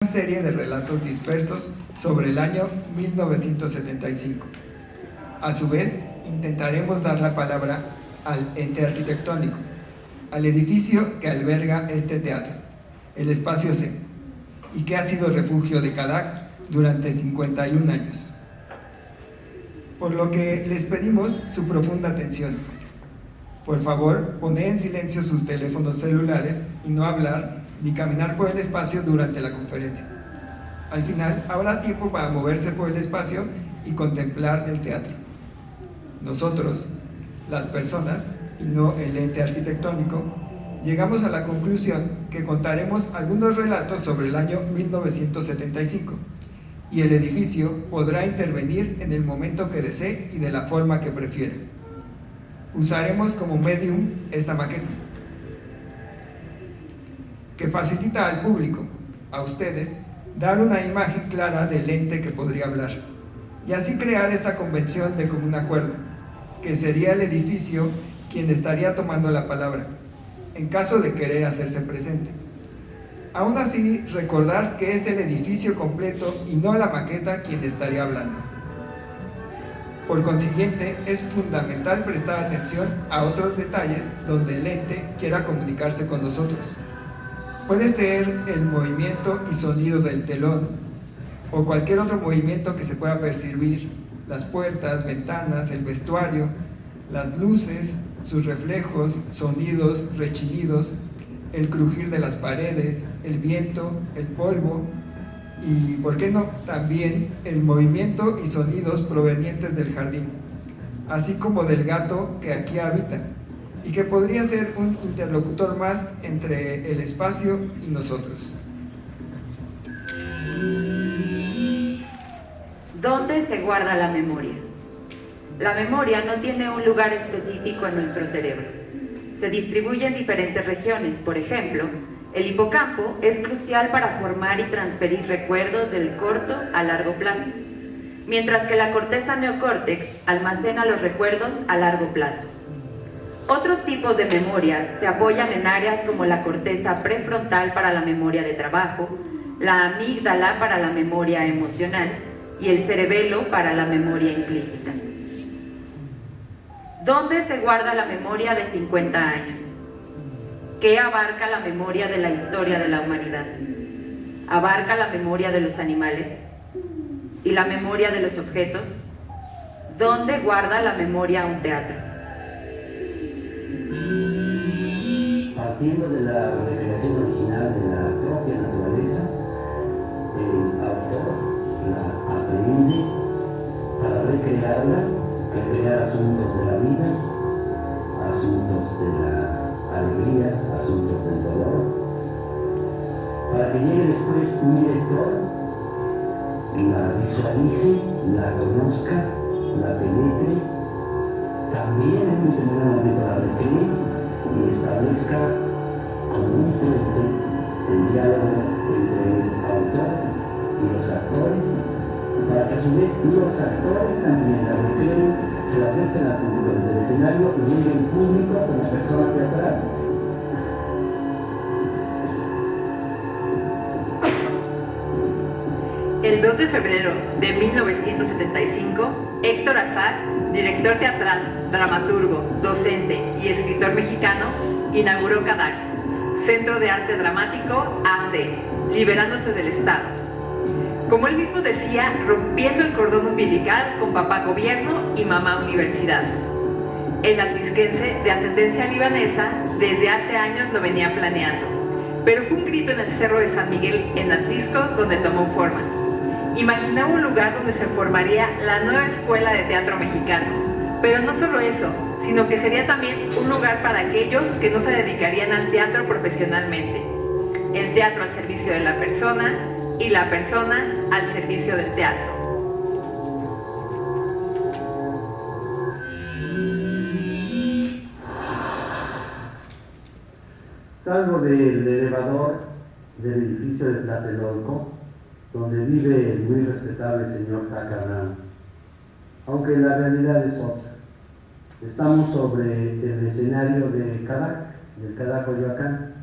serie de relatos dispersos sobre el año 1975. A su vez, intentaremos dar la palabra al ente arquitectónico, al edificio que alberga este teatro, el Espacio C, y que ha sido refugio de Cadac durante 51 años. Por lo que les pedimos su profunda atención. Por favor, poner en silencio sus teléfonos celulares y no hablar ni caminar por el espacio durante la conferencia. Al final, habrá tiempo para moverse por el espacio y contemplar el teatro. Nosotros, las personas, y no el ente arquitectónico, llegamos a la conclusión que contaremos algunos relatos sobre el año 1975, y el edificio podrá intervenir en el momento que desee y de la forma que prefiera. Usaremos como medium esta maqueta, que facilita al público, a ustedes, dar una imagen clara del ente que podría hablar, y así crear esta convención de común acuerdo, que sería el edificio quien estaría tomando la palabra, en caso de querer hacerse presente. Aún así, recordar que es el edificio completo y no la maqueta quien estaría hablando. Por consiguiente, es fundamental prestar atención a otros detalles donde el ente quiera comunicarse con nosotros. Puede ser el movimiento y sonido del telón, o cualquier otro movimiento que se pueda percibir, las puertas, ventanas, el vestuario, las luces, sus reflejos, sonidos, rechinidos, el crujir de las paredes, el viento, el polvo, y, ¿por qué no?, también el movimiento y sonidos provenientes del jardín, así como del gato que aquí habita, y que podría ser un interlocutor más entre el espacio y nosotros. ¿Dónde se guarda la memoria? La memoria no tiene un lugar específico en nuestro cerebro. Se distribuye en diferentes regiones. Por ejemplo, el hipocampo es crucial para formar y transferir recuerdos del corto a largo plazo, mientras que la corteza neocórtex almacena los recuerdos a largo plazo. Otros tipos de memoria se apoyan en áreas como la corteza prefrontal para la memoria de trabajo, la amígdala para la memoria emocional y el cerebelo para la memoria implícita. ¿Dónde se guarda la memoria de 50 años? ¿Qué abarca la memoria de la historia de la humanidad? ¿Abarca la memoria de los animales? ¿Y la memoria de los objetos? ¿Dónde guarda la memoria un teatro? Partiendo de la recreación original de la propia naturaleza, el autor la aprende para recrearla, recrear asuntos de la vida, asuntos de la alegría, asuntos del dolor, para que llegue después un director, la visualice, la conozca, la penetre, también hay que tener un momento para recrear y establezca como un puente el diálogo entre el autor y los actores, para que a su vez los actores también la recreen, se la muestren al público desde el escenario y llegue el público con la persona teatral. El 2 de febrero de 1975, Héctor Azar, director teatral, dramaturgo, docente y escritor mexicano, inauguró Cadac, Centro de Arte Dramático AC, liberándose del Estado. Como él mismo decía, rompiendo el cordón umbilical con papá gobierno y mamá universidad. El atlisquense, de ascendencia libanesa, desde hace años lo venía planeando, pero fue un grito en el Cerro de San Miguel, en Atlisco, donde tomó forma. Imaginaba un lugar donde se formaría la nueva escuela de teatro mexicano, pero no solo eso, sino que sería también un lugar para aquellos que no se dedicarían al teatro profesionalmente. El teatro al servicio de la persona y la persona al servicio del teatro. Salgo del elevador del edificio de Tlatelolco, donde vive el muy respetable señor Tacarán, aunque la realidad es otra. Estamos sobre el escenario de Cadac, del Cadac Coyoacán.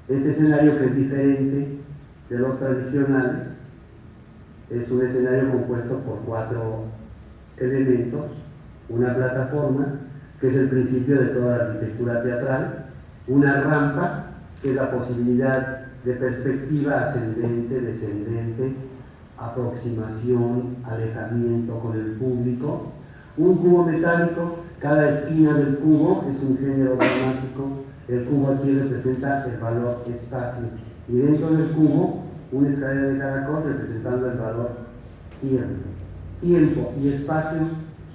Ese escenario que es diferente de los tradicionales. Es un escenario compuesto por 4 elementos, una plataforma, que es el principio de toda la arquitectura teatral, una rampa, que es la posibilidad de perspectiva ascendente, descendente, aproximación, alejamiento con el público, un cubo metálico, cada esquina del cubo es un género dramático, el cubo aquí representa el valor espacio, y dentro del cubo una escalera de caracol representando el valor tiempo y espacio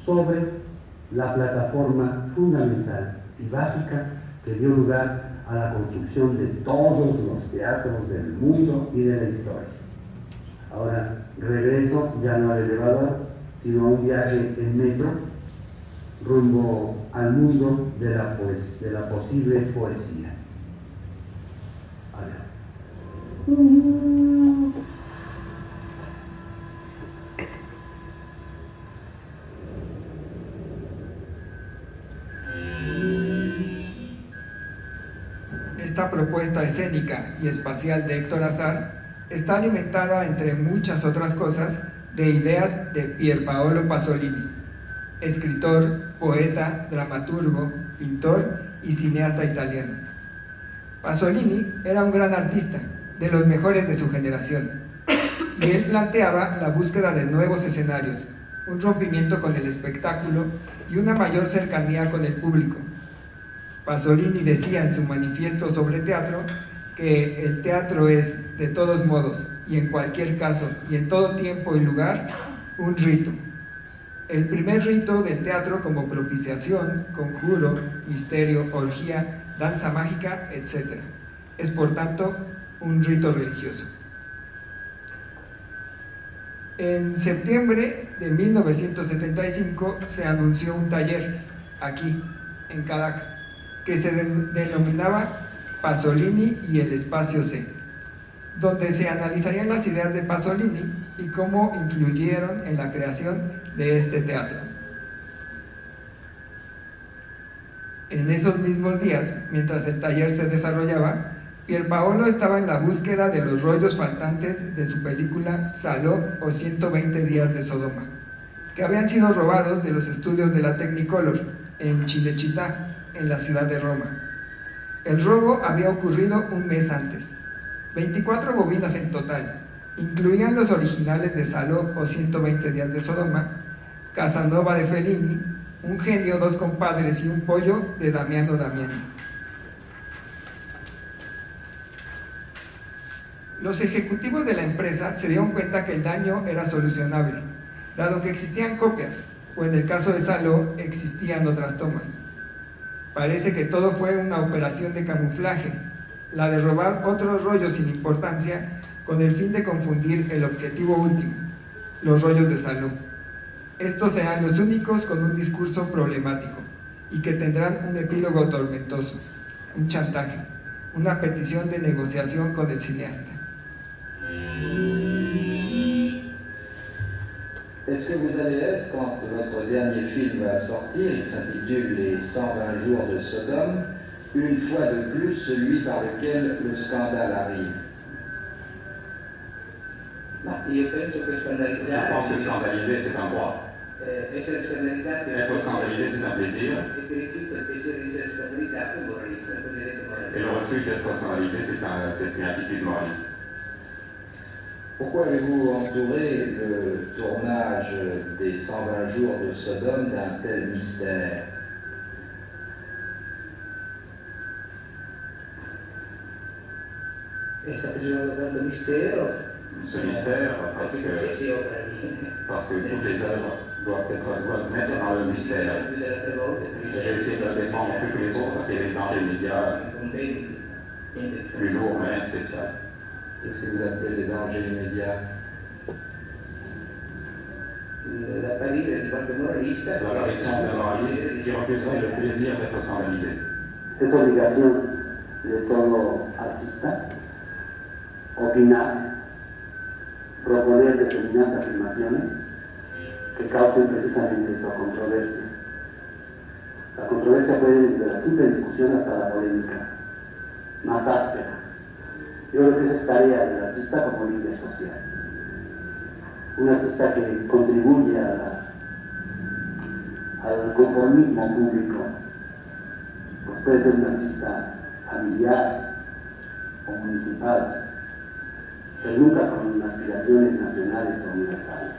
sobre la plataforma fundamental y básica que dio lugar a la construcción de todos los teatros del mundo y de la historia. Ahora regreso ya no al elevador, sino a un viaje en metro rumbo al mundo de la posible poesía. Esta propuesta escénica y espacial de Héctor Azar está alimentada, entre muchas otras cosas, de ideas de Pierpaolo Pasolini, escritor, poeta, dramaturgo, pintor y cineasta italiano. Pasolini era un gran artista, de los mejores de su generación, y él planteaba la búsqueda de nuevos escenarios, un rompimiento con el espectáculo y una mayor cercanía con el público. Pasolini decía en su manifiesto sobre teatro que el teatro es, de todos modos, y en cualquier caso, y en todo tiempo y lugar, un rito. El primer rito del teatro como propiciación, conjuro, misterio, orgía, danza mágica, etc. Es, por tanto, un rito religioso. En septiembre de 1975 se anunció un taller, aquí, en Cadac, que se denominaba Pasolini y el Espacio C, donde se analizarían las ideas de Pasolini y cómo influyeron en la creación de este teatro. En esos mismos días, mientras el taller se desarrollaba, Pierpaolo estaba en la búsqueda de los rollos faltantes de su película Saló o 120 días de Sodoma, que habían sido robados de los estudios de la Technicolor en Cinecittà, en la ciudad de Roma. El robo había ocurrido un mes antes. 24 bobinas en total. Incluían los originales de Saló o 120 días de Sodoma, Casanova de Fellini, Un genio, dos compadres y un pollo de Damiano Damiani. Los ejecutivos de la empresa se dieron cuenta que el daño era solucionable, dado que existían copias, o en el caso de Saló existían otras tomas. Parece que todo fue una operación de camuflaje, la de robar otros rollos sin importancia con el fin de confundir el objetivo último, los rollos de Saló. Estos serán los únicos con un discurso problemático y que tendrán un epílogo tormentoso, un chantaje, una petición de negociación con el cineasta. Est-ce que vous allez être, quand votre dernier film va sortir, il s'intitule Les 120 jours de Sodome, une fois de plus celui par lequel le scandale arrive? Ma io penso che scandalizzare... Je pense que scandaliser, c'est un droit. Essere scandalizzati... Être scandalisé, c'est un plaisir. E che rifiuta il piacere di essere scandalizzato è un moralista, il cosiddetto moralista. Et le refus d'être scandalisé, c'est une attitude moraliste. Pourquoi avez-vous entouré le tournage des 120 jours de Sodome d'un tel mystère? È stato un grande mistero. Ce mystère, parce que toutes les œuvres doivent mettre dans le mystère. J'ai essayé de le défendre plus que les autres parce qu'il y a des dangers immédiats. Plus lourds, mais c'est ça. Qu'est-ce que vous appelez des dangers immédiats? L'apparition d'un moraliste qui refuserait le plaisir d'être scandalisé. Es obligación de todo artista opinar, proponer determinadas afirmaciones que causen precisamente esa controversia. La controversia puede ir desde la simple discusión hasta la polémica más áspera. Yo creo que esa es tarea del artista como líder social. Un artista que contribuye al conformismo público, pues puede ser un artista familiar o municipal, pero nunca con aspiraciones nacionales o universales.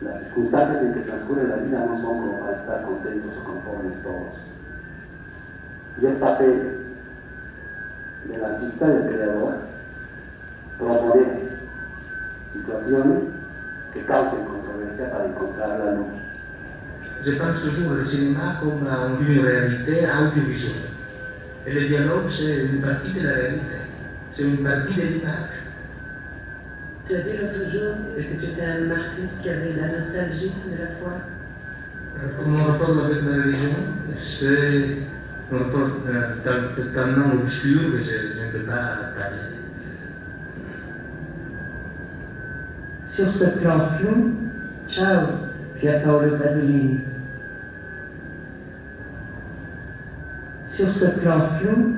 Las circunstancias en que transcurre la vida no son como para estar contentos o conformes todos. Y es papel del artista, del creador, proponer situaciones que causen controversia para encontrar la luz. Je pense toujours le cinéma comme une réalité audiovisuelle. Et le dialogue, c'est une partie de la réalité. C'est une partie de l'image. Tu as dit l'autre jour que tu étais un artiste qui avait la nostalgie de la foi. Mon rapport avec ma religion, c'est un rapport totalement obscur que je ne peux pas parler. Sur ce plan flou, ciao, Pierpaolo Pasolini. Sur ce plan flou,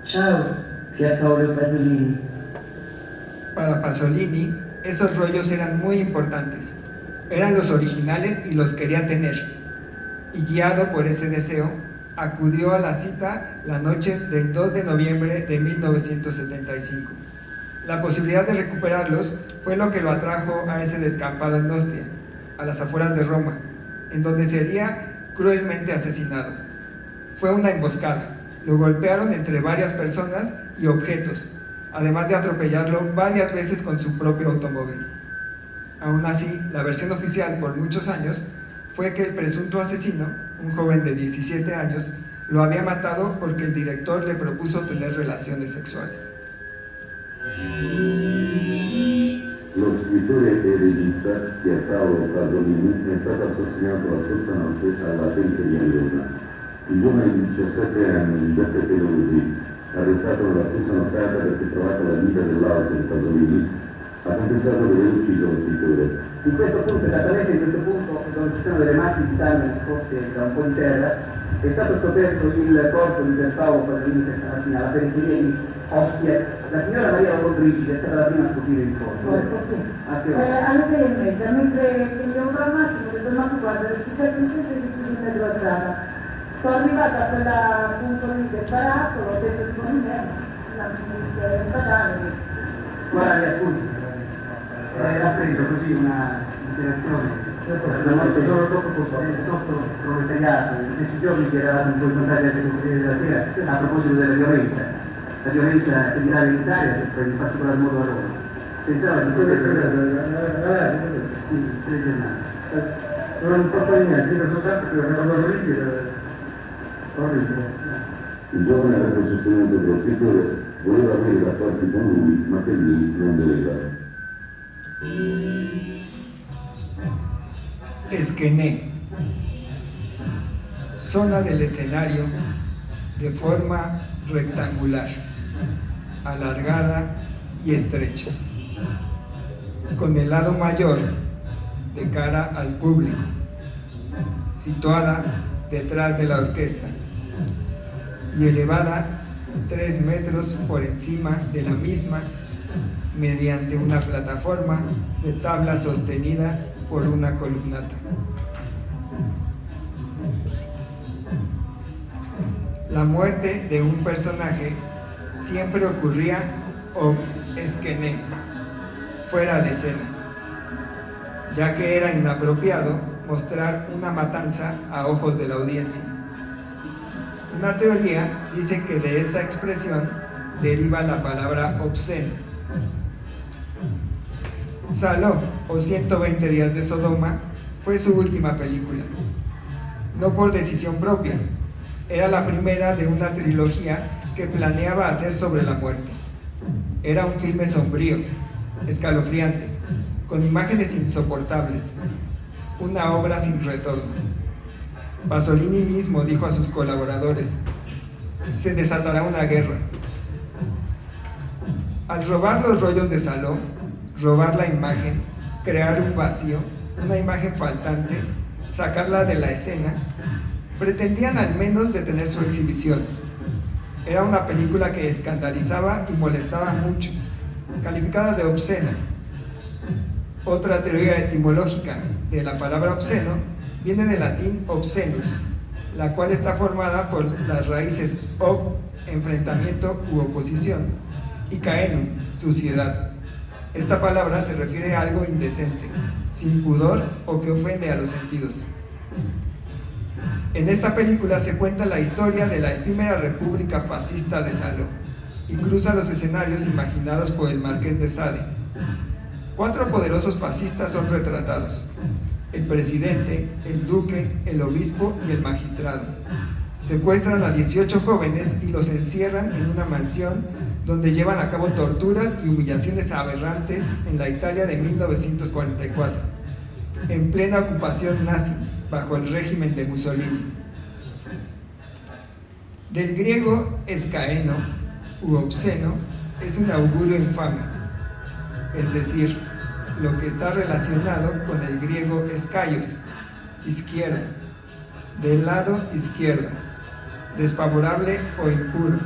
ciao, Pierpaolo Pasolini. Para Pasolini, esos rollos eran muy importantes. Eran los originales y los quería tener. Y guiado por ese deseo, acudió a la cita la noche del 2 de noviembre de 1975. La posibilidad de recuperarlos fue lo que lo atrajo a ese descampado en Ostia, a las afueras de Roma, en donde sería cruelmente asesinado. Fue una emboscada. Lo golpearon entre varias personas y objetos, además de atropellarlo varias veces con su propio automóvil. Aún así, la versión oficial por muchos años fue que el presunto asesino, un joven de 17 años, lo había matado porque el director le propuso tener relaciones sexuales. Lo scrittore e regista Pierpaolo Pasolini è stato assassinato la scorsa notte alla periferia di Roma. Il giovane di 17 anni, Giuseppe Pelosi, arrestato nella stessa nottata perché trovato la guida dell'auto di Pasolini, ha confessato di aver ucciso lo scrittore. In questo punto, esattamente in questo punto, dove ci sono delle macchine di sangue nascoste da un po' di terra, è stato scoperto il corpo di Pierpaolo Pasolini questa mattina alla periferia di Ostia. La signora Maria Rodriguez è stata la prima a scoprire il corpo. Alle 6:30, mentre prendevo al massimo, ho detto, guarda, il successo di mezzo alla strada. Sono arrivata a quella punto lì del barato, ho detto di con me, la ministra del padre. Guarda, ascolti, era preso così una interazione. La morte solo dopo proletariato, in questi giorni si era dato un po' in contatto con il Corriere della Sera a proposito della violenza. La violenza federale in Italia, in particolar modo a Roma. Pensava di poter... Sì, tre giornali. Non importa niente, io soltanto che avevo orribile. Il giovane avrebbe sostenuto che lo scrittore voleva avere rapporti con lui, ma che lui non voleva. Esquené, zona del escenario de forma rectangular, alargada y estrecha, con el lado mayor de cara al público, situada detrás de la orquesta y elevada 3 metros por encima de la misma mediante una plataforma de tabla sostenida por una columnata. La muerte de un personaje siempre ocurría off esquené, fuera de escena, ya que era inapropiado mostrar una matanza a ojos de la audiencia. Una teoría dice que de esta expresión deriva la palabra obsceno. Saló, o 120 días de Sodoma, fue su última película. No por decisión propia, era la primera de una trilogía que planeaba hacer sobre la muerte. Era un filme sombrío, escalofriante, con imágenes insoportables, una obra sin retorno. Pasolini mismo dijo a sus colaboradores: se desatará una guerra. Al robar los rollos de Saló, robar la imagen, crear un vacío, una imagen faltante, sacarla de la escena, pretendían al menos detener su exhibición. Era una película que escandalizaba y molestaba mucho, calificada de obscena. Otra teoría etimológica de la palabra obsceno viene del latín obscenus, la cual está formada por las raíces ob, enfrentamiento u oposición, y caenum, suciedad. Esta palabra se refiere a algo indecente, sin pudor o que ofende a los sentidos. En esta película se cuenta la historia de la efímera república fascista de Salò y cruza los escenarios imaginados por el Marqués de Sade. 4 poderosos fascistas son retratados: el presidente, el duque, el obispo y el magistrado. Secuestran a 18 jóvenes y los encierran en una mansión donde llevan a cabo torturas y humillaciones aberrantes en la Italia de 1944, en plena ocupación nazi, bajo el régimen de Mussolini. Del griego escaeno u obsceno es un augurio infame, es decir, lo que está relacionado con el griego eskaios, izquierda, del lado izquierdo, desfavorable o impuro.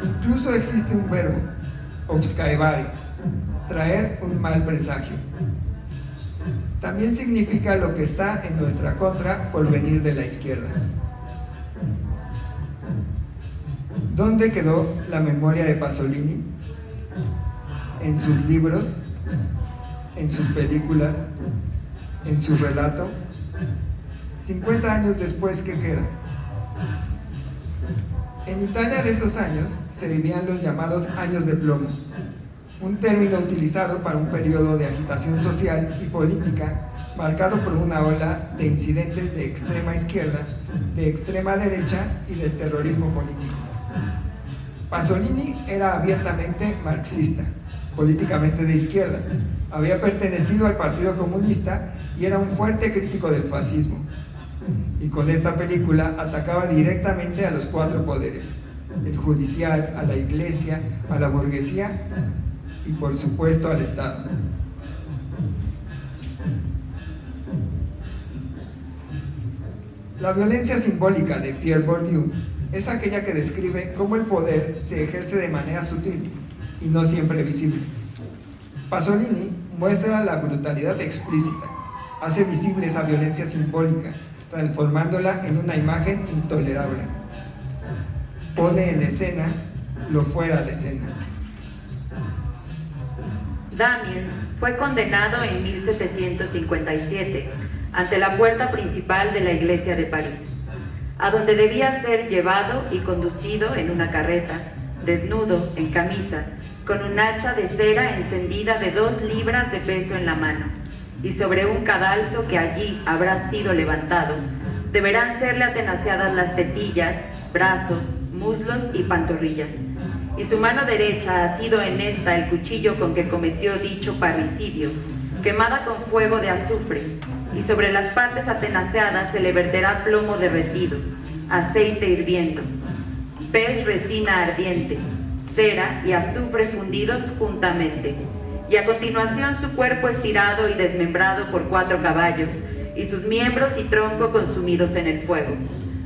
Incluso existe un verbo, obscaevare, traer un mal presagio. También significa lo que está en nuestra contra por venir de la izquierda. ¿Dónde quedó la memoria de Pasolini? En sus libros, en sus películas, en su relato. 50 años después, ¿qué queda? En Italia de esos años se vivían los llamados años de plomo, un término utilizado para un periodo de agitación social y política marcado por una ola de incidentes de extrema izquierda, de extrema derecha y del terrorismo político. Pasolini era abiertamente marxista, políticamente de izquierda, había pertenecido al Partido Comunista y era un fuerte crítico del fascismo. Y con esta película atacaba directamente a los 4 poderes: el judicial, a la iglesia, a la burguesía y por supuesto al Estado. La violencia simbólica de Pierre Bourdieu es aquella que describe cómo el poder se ejerce de manera sutil y no siempre visible. Pasolini muestra la brutalidad explícita, hace visible esa violencia simbólica, transformándola en una imagen intolerable. Pone en escena lo fuera de escena. Damiens fue condenado en 1757 ante la puerta principal de la iglesia de París, a donde debía ser llevado y conducido en una carreta, desnudo, en camisa, con un hacha de cera encendida de 2 libras de peso en la mano, y sobre un cadalso que allí habrá sido levantado, deberán serle atenaceadas las tetillas, brazos, muslos y pantorrillas, y su mano derecha ha sido en esta el cuchillo con que cometió dicho parricidio, quemada con fuego de azufre, y sobre las partes atenaceadas se le verterá plomo derretido, aceite hirviendo, pez resina ardiente, cera y azufre fundidos juntamente, y a continuación su cuerpo estirado y desmembrado por 4 caballos, y sus miembros y tronco consumidos en el fuego,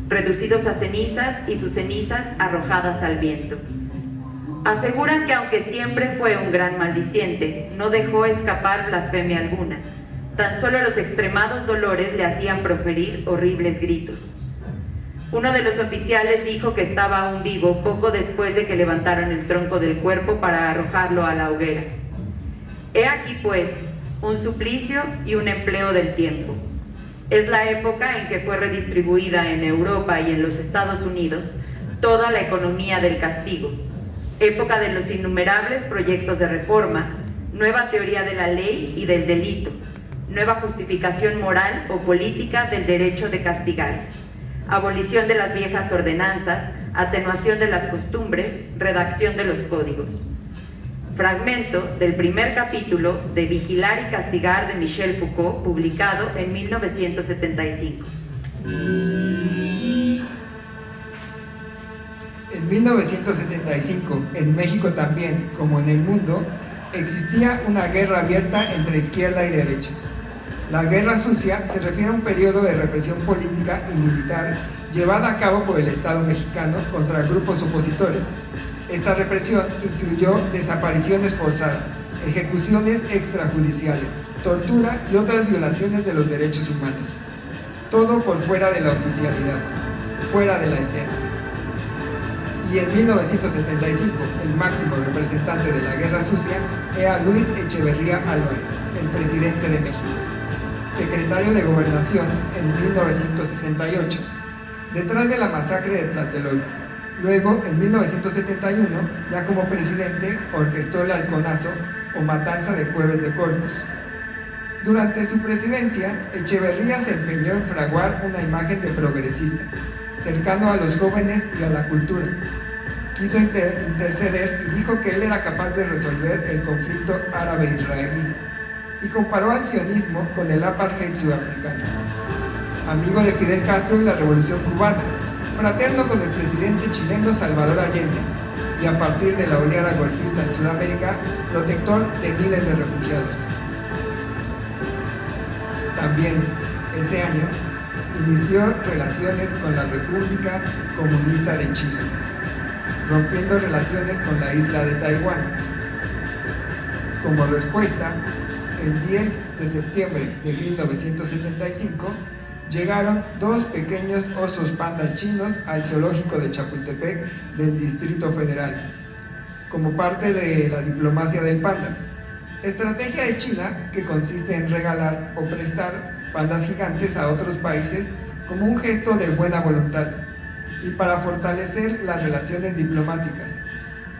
reducidos a cenizas y sus cenizas arrojadas al viento. Aseguran que aunque siempre fue un gran maldiciente, no dejó escapar blasfemia alguna. Tan solo los extremados dolores le hacían proferir horribles gritos. Uno de los oficiales dijo que estaba aún vivo poco después de que levantaran el tronco del cuerpo para arrojarlo a la hoguera. He aquí, pues, un suplicio y un empleo del tiempo. Es la época en que fue redistribuida en Europa y en los Estados Unidos toda la economía del castigo, época de los innumerables proyectos de reforma, nueva teoría de la ley y del delito, nueva justificación moral o política del derecho de castigar, abolición de las viejas ordenanzas, atenuación de las costumbres, redacción de los códigos. Fragmento del primer capítulo de Vigilar y Castigar de Michel Foucault, publicado en 1975. En 1975, en México también, como en el mundo, existía una guerra abierta entre izquierda y derecha. La Guerra Sucia se refiere a un periodo de represión política y militar llevada a cabo por el Estado mexicano contra grupos opositores. Esta represión incluyó desapariciones forzadas, ejecuciones extrajudiciales, tortura y otras violaciones de los derechos humanos. Todo por fuera de la oficialidad, fuera de la escena. Y en 1975, el máximo representante de la Guerra Sucia era Luis Echeverría Álvarez, el presidente de México, secretario de Gobernación en 1968, detrás de la masacre de Tlatelolco. Luego, en 1971, ya como presidente, orquestó el halconazo o matanza de Jueves de Corpus. Durante su presidencia, Echeverría se empeñó en fraguar una imagen de progresista, cercano a los jóvenes y a la cultura. Quiso interceder y dijo que él era capaz de resolver el conflicto árabe-israelí, y comparó al sionismo con el apartheid sudafricano. Amigo de Fidel Castro y la Revolución Cubana, fraterno con el presidente chileno Salvador Allende, y a partir de la oleada golpista en Sudamérica, protector de miles de refugiados. También, ese año, inició relaciones con la República Comunista de China, rompiendo relaciones con la isla de Taiwán. Como respuesta, el 10 de septiembre de 1975, llegaron 2 pequeños osos panda chinos al zoológico de Chapultepec del Distrito Federal, como parte de la diplomacia del panda, estrategia de China que consiste en regalar o prestar pandas gigantes a otros países como un gesto de buena voluntad y para fortalecer las relaciones diplomáticas,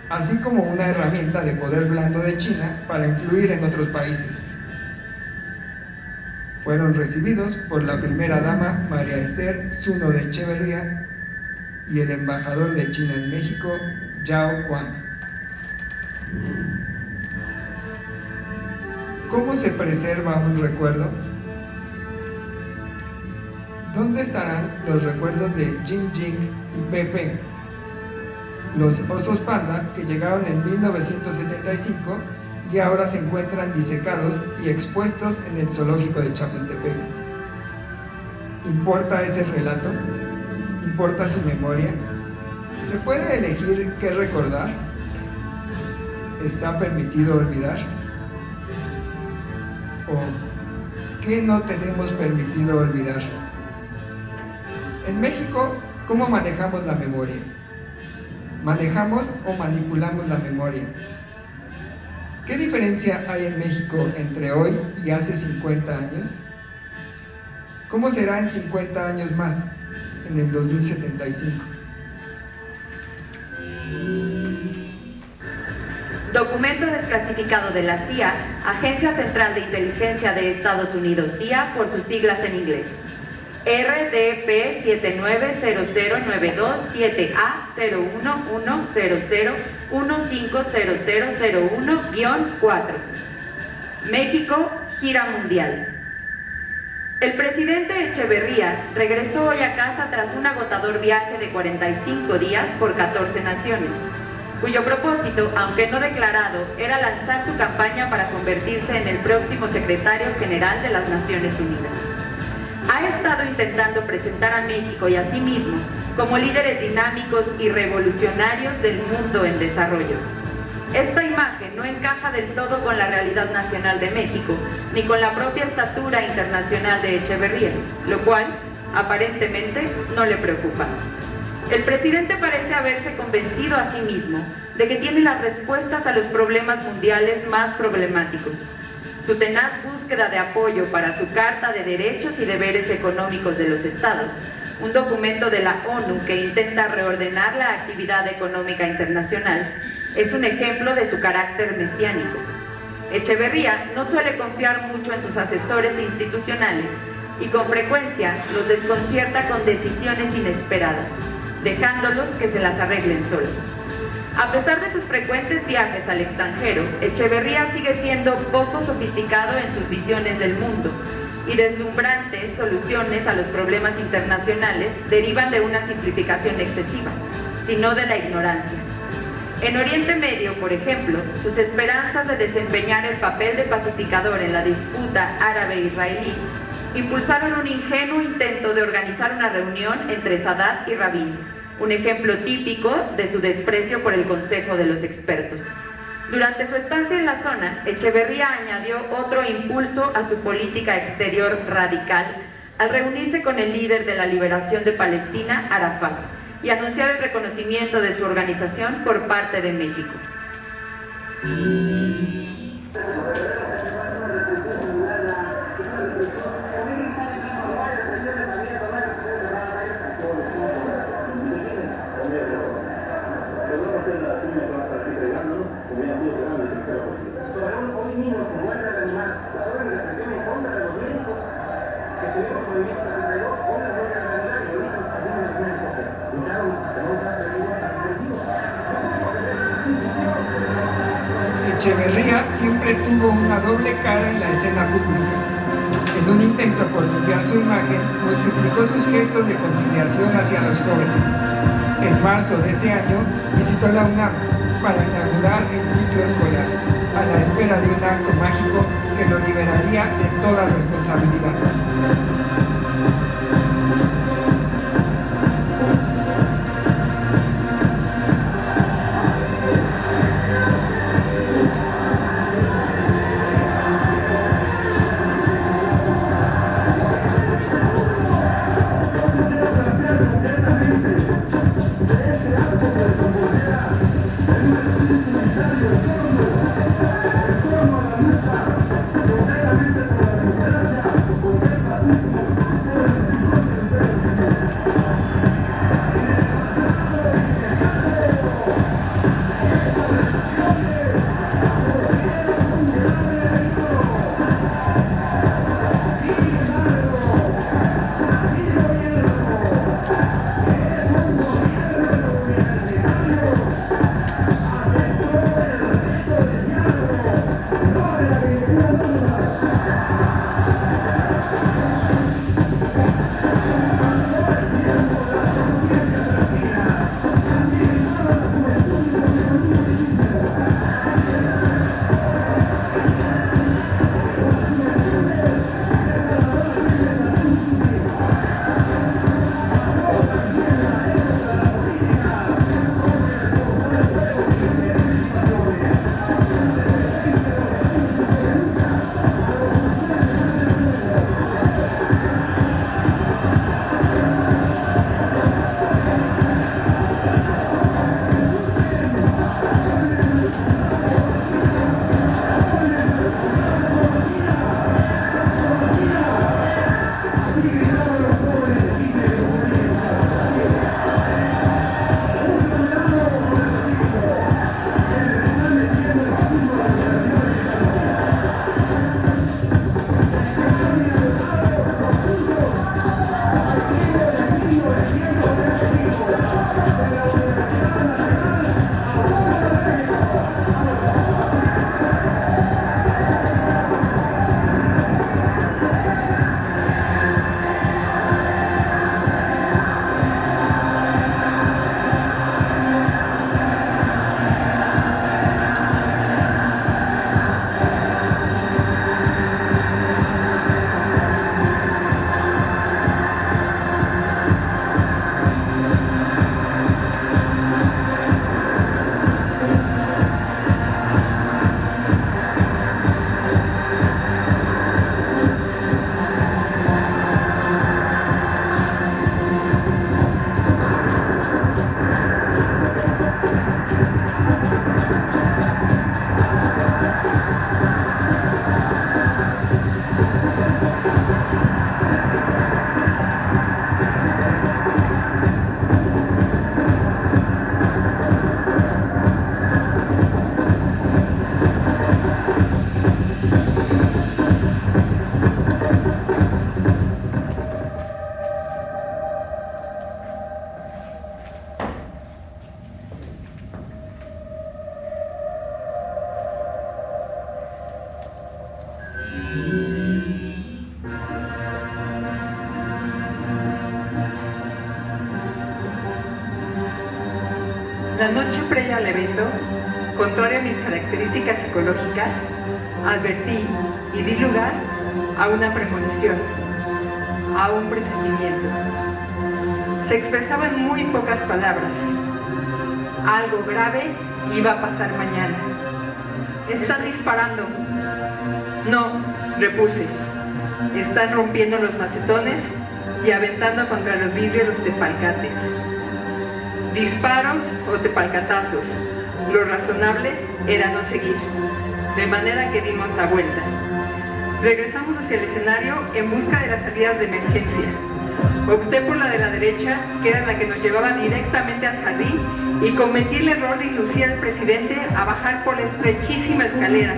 así como una herramienta de poder blando de China para influir en otros países. Fueron recibidos por la primera dama María Esther Zuno de Echeverría y el embajador de China en México, Yao Huang. ¿Cómo se preserva un recuerdo? ¿Dónde estarán los recuerdos de Jing Jing y Pepe, los osos panda que llegaron en 1975 y ahora se encuentran disecados y expuestos en el zoológico de Chapultepec? ¿Importa ese relato? ¿Importa su memoria? ¿Se puede elegir qué recordar? ¿Está permitido olvidar? ¿O qué no tenemos permitido olvidar? En México, ¿cómo manejamos la memoria? ¿Manejamos o manipulamos la memoria? ¿Qué diferencia hay en México entre hoy y hace 50 años? ¿Cómo será en 50 años más, en el 2075? Documento desclasificado de la CIA, Agencia Central de Inteligencia de Estados Unidos, CIA, por sus siglas en inglés. RDP 790007A01100150001-4. México, gira mundial. El presidente Echeverría regresó hoy a casa tras un agotador viaje de 45 días por 14 naciones, cuyo propósito, aunque no declarado, era lanzar su campaña para convertirse en el próximo secretario general de las Naciones Unidas. Ha estado intentando presentar a México y a sí mismo como líderes dinámicos y revolucionarios del mundo en desarrollo. Esta imagen no encaja del todo con la realidad nacional de México, ni con la propia estatura internacional de Echeverría, lo cual, aparentemente, no le preocupa. El presidente parece haberse convencido a sí mismo de que tiene las respuestas a los problemas mundiales más problemáticos. Su tenaz búsqueda de apoyo para su Carta de Derechos y Deberes Económicos de los Estados, un documento de la ONU que intenta reordenar la actividad económica internacional, es un ejemplo de su carácter mesiánico. Echeverría no suele confiar mucho en sus asesores institucionales y con frecuencia los desconcierta con decisiones inesperadas, dejándolos que se las arreglen solos. A pesar de sus frecuentes viajes al extranjero, Echeverría sigue siendo poco sofisticado en sus visiones del mundo y deslumbrantes soluciones a los problemas internacionales derivan de una simplificación excesiva, sino de la ignorancia. En Oriente Medio, por ejemplo, sus esperanzas de desempeñar el papel de pacificador en la disputa árabe-israelí impulsaron un ingenuo intento de organizar una reunión entre Sadat y Rabin, un ejemplo típico de su desprecio por el consejo de los expertos. Durante su estancia en la zona, Echeverría añadió otro impulso a su política exterior radical al reunirse con el líder de la liberación de Palestina, Arafat, y anunciar el reconocimiento de su organización por parte de México. Echeverría siempre tuvo una doble cara en la escena pública. En un intento por limpiar su imagen, multiplicó sus gestos de conciliación hacia los jóvenes. En marzo de ese año, visitó la UNAM para inaugurar el ciclo escolar, a la espera de un acto mágico que lo liberaría de toda responsabilidad. La noche previa al evento, contrario a mis características psicológicas, advertí y di lugar a una premonición, a un presentimiento. Se expresaba en muy pocas palabras. Algo grave iba a pasar mañana. Están disparando. No, repuse. Están rompiendo los macetones y aventando contra los vidrios los tepalcates. Disparos o tepalcatazos. Lo razonable era no seguir. De manera que dimos la vuelta. Regresamos hacia el escenario en busca de las salidas de emergencias. Opté por la de la derecha, que era la que nos llevaba directamente al jardín, y cometí el error de inducir al presidente a bajar por la estrechísima escalera.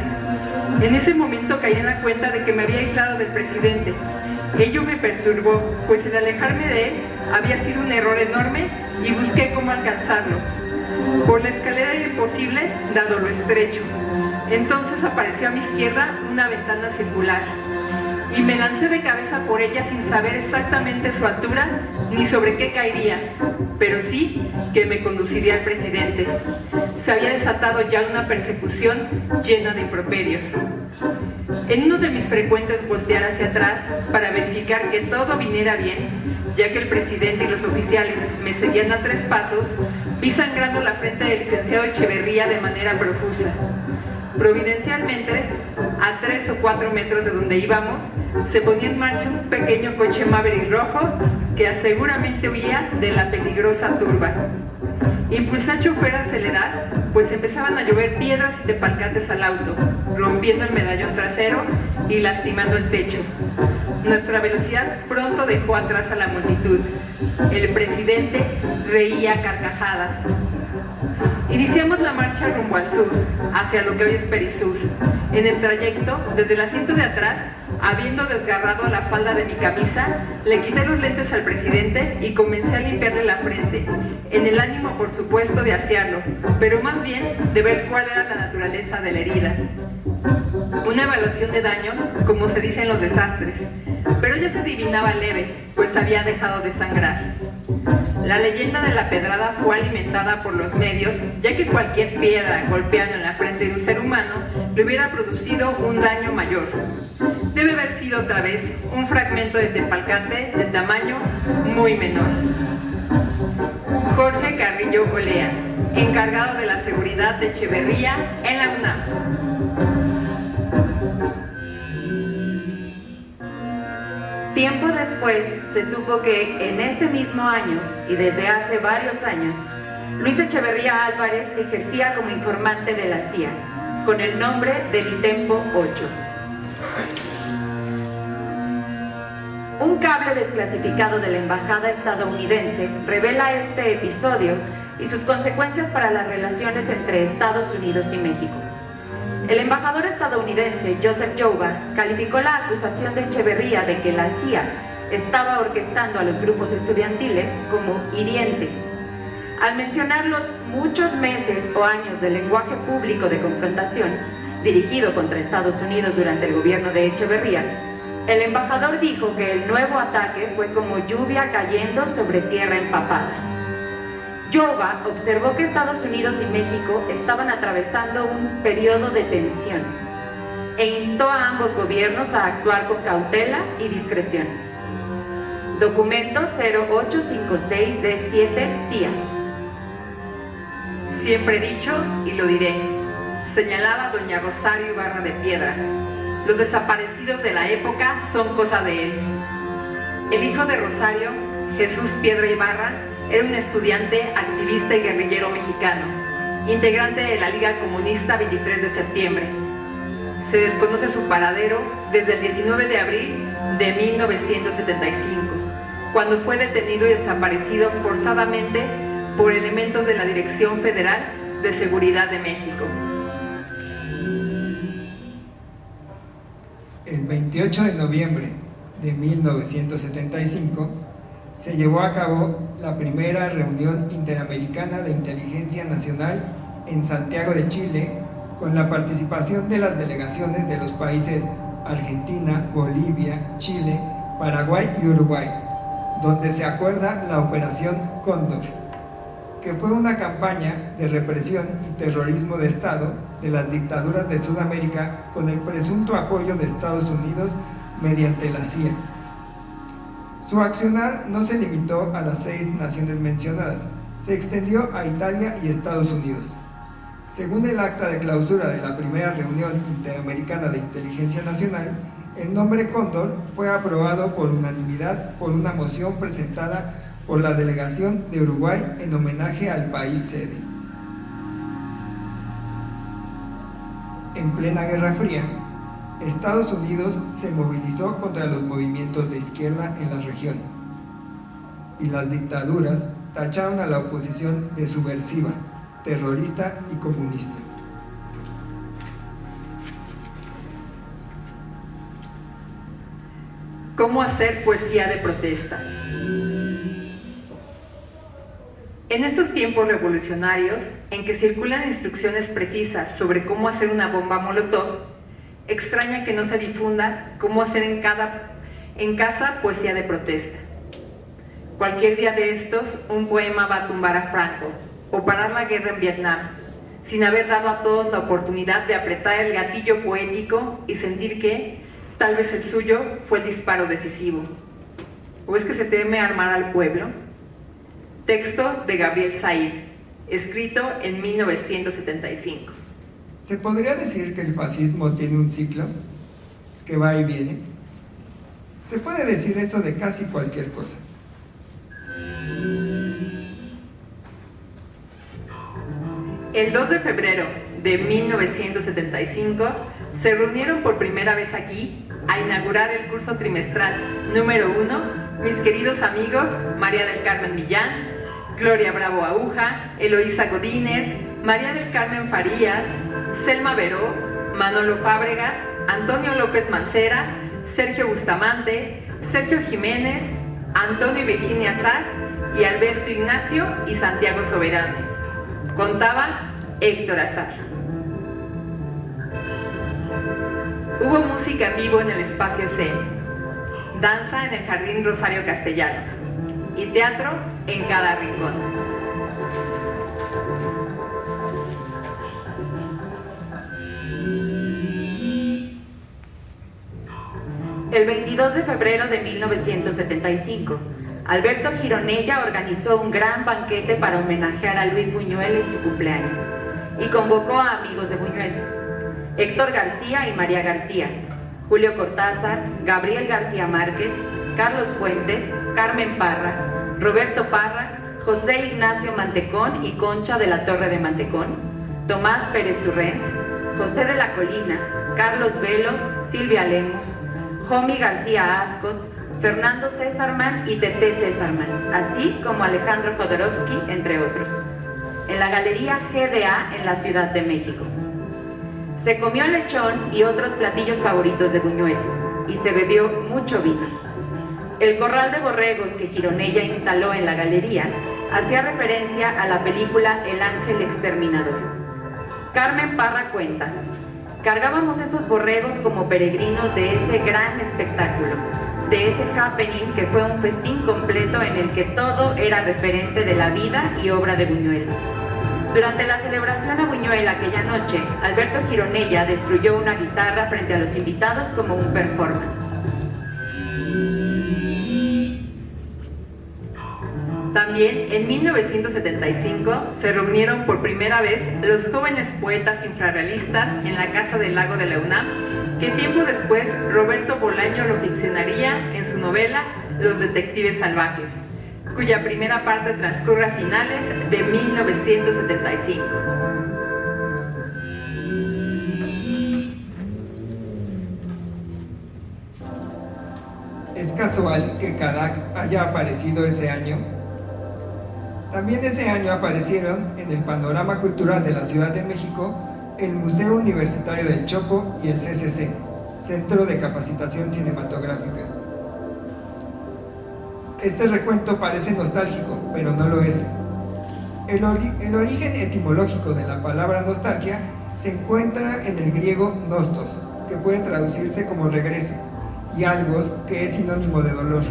En ese momento caí en la cuenta de que me había aislado del presidente. Ello me perturbó, pues el alejarme de él había sido un error enorme y busqué cómo alcanzarlo. Por la escalera era imposible, dado lo estrecho. Entonces apareció a mi izquierda una ventana circular y me lancé de cabeza por ella sin saber exactamente su altura ni sobre qué caería, pero sí que me conduciría al presidente. Se había desatado ya una persecución llena de improperios. En uno de mis frecuentes voltear hacia atrás para verificar que todo viniera bien, ya que el presidente y los oficiales me seguían a 3 pasos, vi sangrando la frente del licenciado Echeverría de manera profusa. Providencialmente, a 3 o 4 metros de donde íbamos, se ponía en marcha un pequeño coche Maverick rojo que seguramente huía de la peligrosa turba. Impulsé al chofer a acelerar, pues empezaban a llover piedras y tepalcates al auto, rompiendo el medallón trasero y lastimando el techo. Nuestra velocidad pronto dejó atrás a la multitud. El presidente reía a carcajadas. Iniciamos la marcha rumbo al sur, hacia lo que hoy es Perisur. En el trayecto, desde el asiento de atrás, habiendo desgarrado la falda de mi camisa, le quité los lentes al presidente y comencé a limpiarle la frente, en el ánimo, por supuesto, de asearlo, pero más bien de ver cuál era la naturaleza de la herida. Una evaluación de daños, como se dice en los desastres, pero ya se adivinaba leve, pues había dejado de sangrar. La leyenda de la pedrada fue alimentada por los medios, ya que cualquier piedra golpeada en la frente de un ser humano le hubiera producido un daño mayor. Debe haber sido otra vez un fragmento de tepalcate de tamaño muy menor. Jorge Carrillo Olea, encargado de la seguridad de Echeverría en la UNAM. Tiempo después se supo que en ese mismo año y desde hace varios años, Luis Echeverría Álvarez ejercía como informante de la CIA, con el nombre de Litempo 8. Un cable desclasificado de la embajada estadounidense revela este episodio y sus consecuencias para las relaciones entre Estados Unidos y México. El embajador estadounidense Joseph Joubert calificó la acusación de Echeverría de que la CIA estaba orquestando a los grupos estudiantiles como hiriente. Al mencionar los muchos meses o años de lenguaje público de confrontación dirigido contra Estados Unidos durante el gobierno de Echeverría, el embajador dijo que el nuevo ataque fue como lluvia cayendo sobre tierra empapada. Joubert observó que Estados Unidos y México estaban atravesando un periodo de tensión e instó a ambos gobiernos a actuar con cautela y discreción. Documento 0856D7 CIA. Siempre he dicho y lo diré, señalaba doña Rosario Ibarra de Piedra. Los desaparecidos de la época son cosa de él. El hijo de Rosario, Jesús Piedra Ibarra, era un estudiante, activista y guerrillero mexicano, integrante de la Liga Comunista 23 de septiembre. Se desconoce su paradero desde el 19 de abril de 1975, cuando fue detenido y desaparecido forzadamente por elementos de la Dirección Federal de Seguridad de México. El 28 de noviembre de 1975 se llevó a cabo la primera reunión interamericana de inteligencia nacional en Santiago de Chile, con la participación de las delegaciones de los países Argentina, Bolivia, Chile, Paraguay y Uruguay, donde se acuerda la Operación Cóndor. que fue una campaña de represión y terrorismo de Estado de las dictaduras de Sudamérica con el presunto apoyo de Estados Unidos mediante la CIA. Su accionar no se limitó a las 6 naciones mencionadas, se extendió a Italia y Estados Unidos. Según el acta de clausura de la primera reunión interamericana de inteligencia nacional, el nombre Cóndor fue aprobado por unanimidad por una moción presentada por la delegación de Uruguay en homenaje al país sede. En plena Guerra Fría, Estados Unidos se movilizó contra los movimientos de izquierda en la región, y las dictaduras tacharon a la oposición de subversiva, terrorista y comunista. ¿Cómo hacer poesía de protesta? En estos tiempos revolucionarios, en que circulan instrucciones precisas sobre cómo hacer una bomba molotov, extraña que no se difunda cómo hacer en casa poesía de protesta. Cualquier día de estos, un poema va a tumbar a Franco, o parar la guerra en Vietnam, sin haber dado a todos la oportunidad de apretar el gatillo poético y sentir que, tal vez el suyo, fue el disparo decisivo. ¿O es que se teme armar al pueblo? Texto de Gabriel Said, escrito en 1975. ¿Se podría decir que el fascismo tiene un ciclo que va y viene? Se puede decir eso de casi cualquier cosa. El 2 de febrero de 1975 se reunieron por primera vez aquí a inaugurar el curso trimestral número 1 mis queridos amigos María del Carmen Millán, Gloria Bravo Aúja, Eloísa Godínez, María del Carmen Farías, Selma Veró, Manolo Fábregas, Antonio López Mancera, Sergio Bustamante, Sergio Jiménez, Antonio y Virginia Sá y Alberto Ignacio y Santiago Soberanes. Contaba Héctor Azar. Hubo música en vivo en el espacio C, danza en el Jardín Rosario Castellanos y teatro en cada rincón. El 22 de febrero de 1975, Alberto Gironella organizó un gran banquete para homenajear a Luis Buñuel en su cumpleaños y convocó a amigos de Buñuel: Héctor García y María García, Julio Cortázar, Gabriel García Márquez, Carlos Fuentes, Carmen Parra, Roberto Parra, José Ignacio Mantecón y Concha de la Torre de Mantecón, Tomás Pérez Turrent, José de la Colina, Carlos Velo, Silvia Lemos, Jomi García Ascot, Fernando Césarman y Tete Césarman, así como Alejandro Jodorowsky, entre otros, en la Galería GDA en la Ciudad de México. Se comió lechón y otros platillos favoritos de Buñuel, y se bebió mucho vino. El corral de borregos que Gironella instaló en la galería hacía referencia a la película El Ángel Exterminador. Carmen Parra cuenta: cargábamos esos borregos como peregrinos de ese gran espectáculo, de ese happening que fue un festín completo en el que todo era referente de la vida y obra de Buñuel. Durante la celebración a Buñuel aquella noche, Alberto Gironella destruyó una guitarra frente a los invitados como un performance. También en 1975 se reunieron por primera vez los jóvenes poetas infrarrealistas en la Casa del Lago de la UNAM, que tiempo después Roberto Bolaño lo ficcionaría en su novela Los Detectives Salvajes, cuya primera parte transcurre a finales de 1975. ¿Es casual que Cadac haya aparecido ese año? También ese año aparecieron en el panorama cultural de la Ciudad de México el Museo Universitario del Chopo y el CCC, Centro de Capacitación Cinematográfica. Este recuento parece nostálgico, pero no lo es. El origen etimológico de la palabra nostalgia se encuentra en el griego nostos, que puede traducirse como regreso, y algos, que es sinónimo de dolor.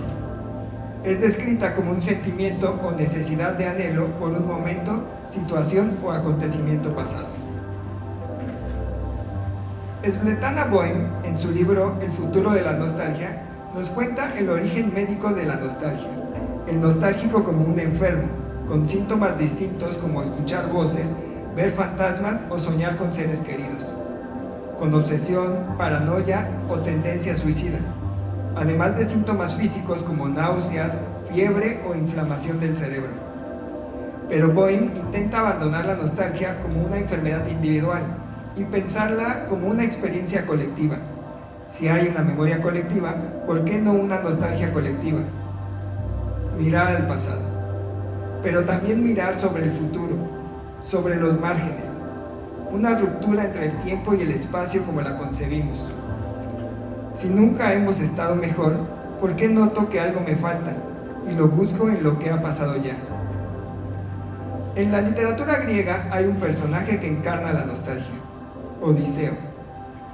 Es descrita como un sentimiento o necesidad de anhelo por un momento, situación o acontecimiento pasado. Svetlana Boym, en su libro El futuro de la nostalgia, nos cuenta el origen médico de la nostalgia. El nostálgico como un enfermo, con síntomas distintos como escuchar voces, ver fantasmas o soñar con seres queridos, con obsesión, paranoia o tendencia suicida, además de síntomas físicos como náuseas, fiebre o inflamación del cerebro. Pero Boym intenta abandonar la nostalgia como una enfermedad individual y pensarla como una experiencia colectiva. Si hay una memoria colectiva, ¿por qué no una nostalgia colectiva? Mirar al pasado, pero también mirar sobre el futuro, sobre los márgenes, una ruptura entre el tiempo y el espacio como la concebimos. Si nunca hemos estado mejor, ¿por qué noto que algo me falta y lo busco en lo que ha pasado ya? En la literatura griega hay un personaje que encarna la nostalgia, Odiseo.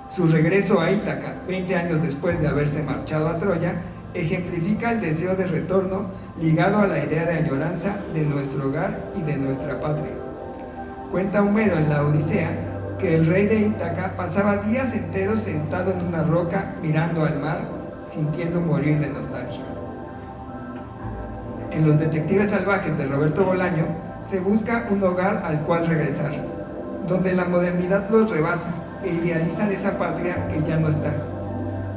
Su regreso a Ítaca, 20 años después de haberse marchado a Troya, ejemplifica el deseo de retorno ligado a la idea de añoranza de nuestro hogar y de nuestra patria. Cuenta Homero en la Odisea que el rey de Ítaca pasaba días enteros sentado en una roca mirando al mar, sintiendo morir de nostalgia. En Los detectives salvajes de Roberto Bolaño se busca un hogar al cual regresar, donde la modernidad los rebasa e idealizan esa patria que ya no está,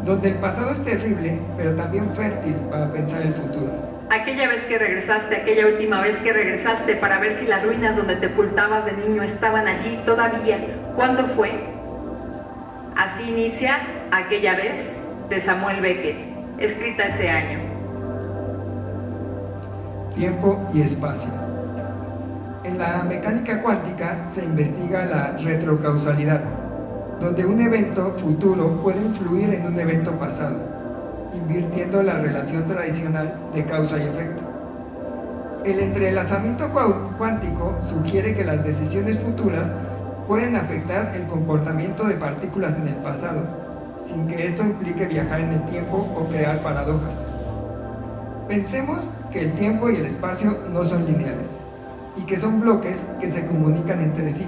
donde el pasado es terrible, pero también fértil para pensar el futuro. Aquella vez que regresaste, aquella última vez que regresaste para ver si las ruinas donde te ocultabas de niño estaban allí todavía, ¿cuándo fue? Así inicia Aquella vez de Samuel Beckett, escrita ese año. Tiempo y espacio. En la mecánica cuántica se investiga la retrocausalidad, donde un evento futuro puede influir en un evento pasado, invirtiendo la relación tradicional de causa y efecto. El entrelazamiento cuántico sugiere que las decisiones futuras pueden afectar el comportamiento de partículas en el pasado, sin que esto implique viajar en el tiempo o crear paradojas. Pensemos que el tiempo y el espacio no son lineales, y que son bloques que se comunican entre sí.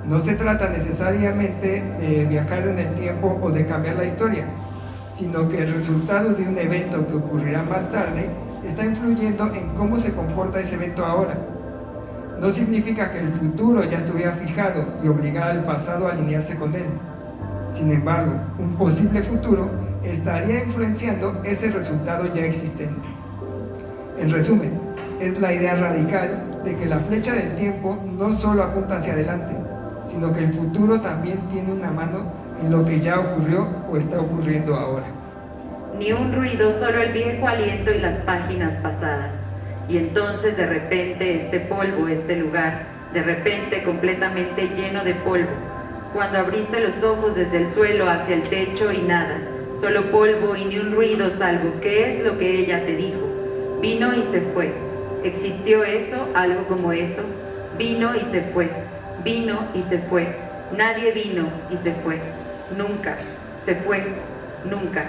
No se trata necesariamente de viajar en el tiempo o de cambiar la historia, sino que el resultado de un evento que ocurrirá más tarde está influyendo en cómo se comporta ese evento ahora. No significa que el futuro ya estuviera fijado y obligar al pasado a alinearse con él. Sin embargo, un posible futuro estaría influenciando ese resultado ya existente. En resumen, es la idea radical de que la flecha del tiempo no solo apunta hacia adelante, sino que el futuro también tiene una mano en lo que ya ocurrió o está ocurriendo ahora. Ni un ruido, solo el viejo aliento y las páginas pasadas. Y entonces de repente este polvo, este lugar, de repente completamente lleno de polvo. Cuando abriste los ojos desde el suelo hacia el techo y nada, solo polvo y ni un ruido salvo qué es lo que ella te dijo. Vino y se fue. ¿Existió eso, algo como eso? Vino y se fue. Vino y se fue. Nadie vino y se fue. Nunca. Se fue. Nunca.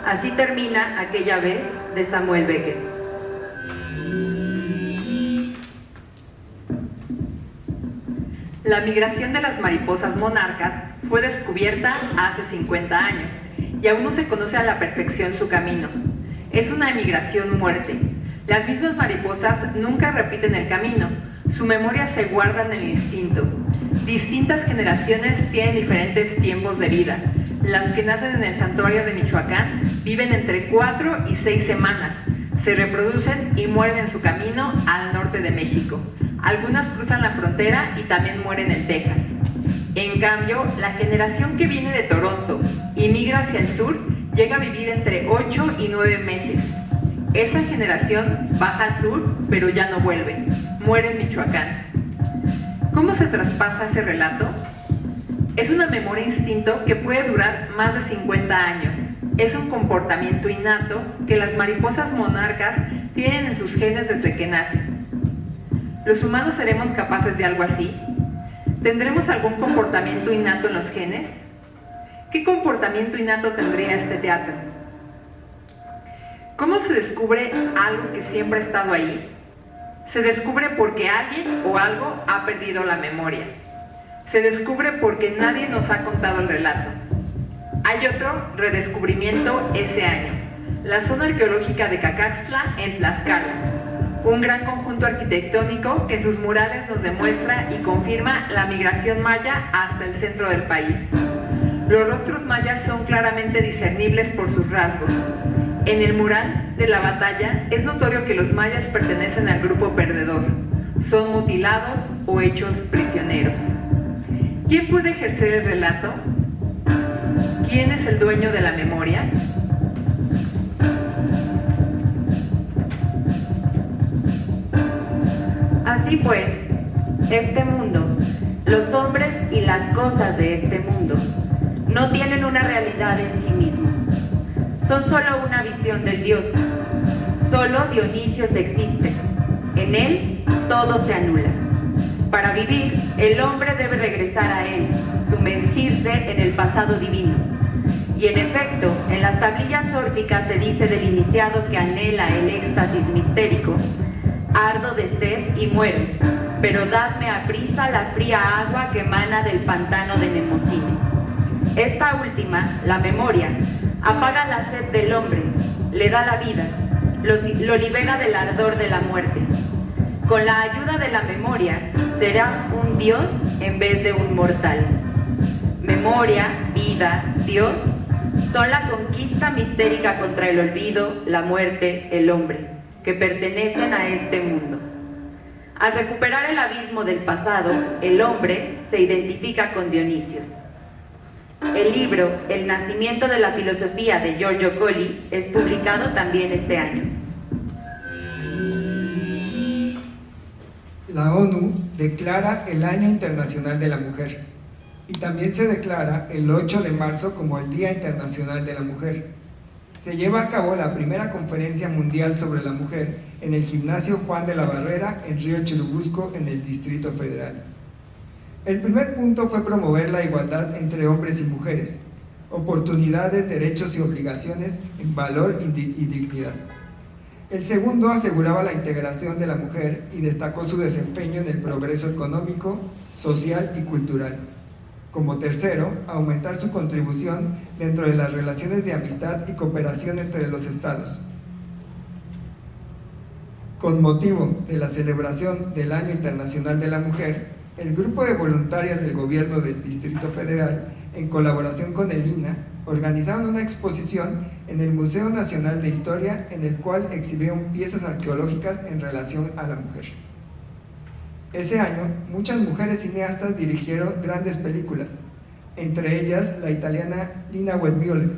Así termina Aquella vez de Samuel Beckett. La migración de las mariposas monarcas fue descubierta hace 50 años y aún no se conoce a la perfección su camino. Es una migración-muerte. Las mismas mariposas nunca repiten el camino. Su memoria se guarda en el instinto. Distintas generaciones tienen diferentes tiempos de vida. Las que nacen en el santuario de Michoacán viven entre 4 y 6 semanas. Se reproducen y mueren en su camino al norte de México. Algunas cruzan la frontera y también mueren en Texas. En cambio, la generación que viene de Toronto y migra hacia el sur llega a vivir entre 8 y 9 meses. Esa generación baja al sur, pero ya no vuelve. Muere en Michoacán. ¿Cómo se traspasa ese relato? Es una memoria instinto que puede durar más de 50 años. Es un comportamiento innato que las mariposas monarcas tienen en sus genes desde que nacen. ¿Los humanos seremos capaces de algo así? ¿Tendremos algún comportamiento innato en los genes? ¿Qué comportamiento innato tendría este teatro? ¿Cómo se descubre algo que siempre ha estado ahí? Se descubre porque alguien o algo ha perdido la memoria. Se descubre porque nadie nos ha contado el relato. Hay otro redescubrimiento ese año. La zona arqueológica de Cacaxtla en Tlaxcala. Un gran conjunto arquitectónico que en sus murales nos demuestra y confirma la migración maya hasta el centro del país. Los rostros mayas son claramente discernibles por sus rasgos. En el mural de la batalla es notorio que los mayas pertenecen al grupo perdedor. Son mutilados o hechos prisioneros. ¿Quién puede ejercer el relato? ¿Quién es el dueño de la memoria? Así pues, este mundo, los hombres y las cosas de este mundo, no tienen una realidad en sí mismos. Son solo una visión del Dios. Solo Dionisios existe. En él todo se anula. Para vivir, el hombre debe regresar a él, sumergirse en el pasado divino. Y en efecto, en las tablillas órbicas se dice del iniciado que anhela el éxtasis mistérico: ardo de sed y muero, pero dadme aprisa la fría agua que emana del pantano de Nemocine. Esta última, la memoria, apaga la sed del hombre, le da la vida, lo libera del ardor de la muerte. Con la ayuda de la memoria, serás un Dios en vez de un mortal. Memoria, vida, Dios, son la conquista mistérica contra el olvido, la muerte, el hombre, que pertenecen a este mundo. Al recuperar el abismo del pasado, el hombre se identifica con Dionisios. El libro El nacimiento de la filosofía de Giorgio Colli es publicado también este año. La ONU declara el Año Internacional de la Mujer y también se declara el 8 de marzo como el Día Internacional de la Mujer. Se lleva a cabo la primera conferencia mundial sobre la mujer en el Gimnasio Juan de la Barrera en Río Churubusco, en el Distrito Federal. El primer punto fue promover la igualdad entre hombres y mujeres, oportunidades, derechos y obligaciones en valor y dignidad. El segundo aseguraba la integración de la mujer y destacó su desempeño en el progreso económico, social y cultural. Como tercero, aumentar su contribución dentro de las relaciones de amistad y cooperación entre los estados. Con motivo de la celebración del Año Internacional de la Mujer, el grupo de voluntarias del gobierno del Distrito Federal, en colaboración con el INAH, organizaron una exposición en el Museo Nacional de Historia en el cual exhibieron piezas arqueológicas en relación a la mujer. Ese año, muchas mujeres cineastas dirigieron grandes películas, entre ellas la italiana Lina Wertmüller,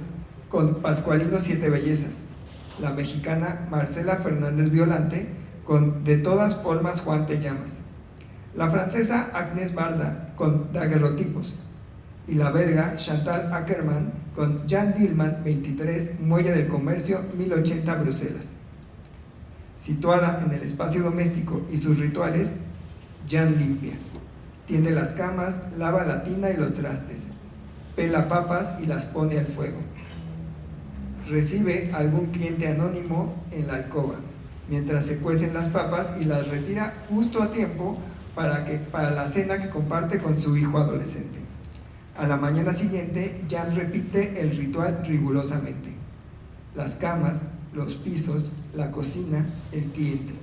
con Pascualino Siete Bellezas, la mexicana Marcela Fernández Violante, con De todas formas Juan te llamas, la francesa Agnès Varda, con Daguerrotipos, y la belga Chantal Ackermann, con Jean Dillman 23, Muelle del Comercio, 1080 Bruselas. Situada en el espacio doméstico y sus rituales, Jean limpia, tiende las camas, lava la tina y los trastes, pela papas y las pone al fuego. Recibe algún cliente anónimo en la alcoba, mientras se cuecen las papas y las retira justo a tiempo para la cena que comparte con su hijo adolescente. A la mañana siguiente, Jean repite el ritual rigurosamente. Las camas, los pisos, la cocina, el cliente.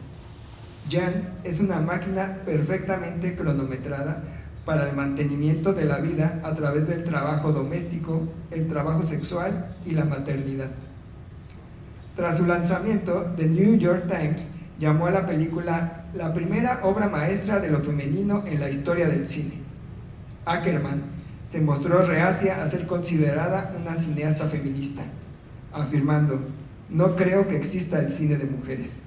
Jean es una máquina perfectamente cronometrada para el mantenimiento de la vida a través del trabajo doméstico, el trabajo sexual y la maternidad. Tras su lanzamiento, The New York Times llamó a la película la primera obra maestra de lo femenino en la historia del cine. Ackermann se mostró reacia a ser considerada una cineasta feminista, afirmando: "No creo que exista el cine de mujeres".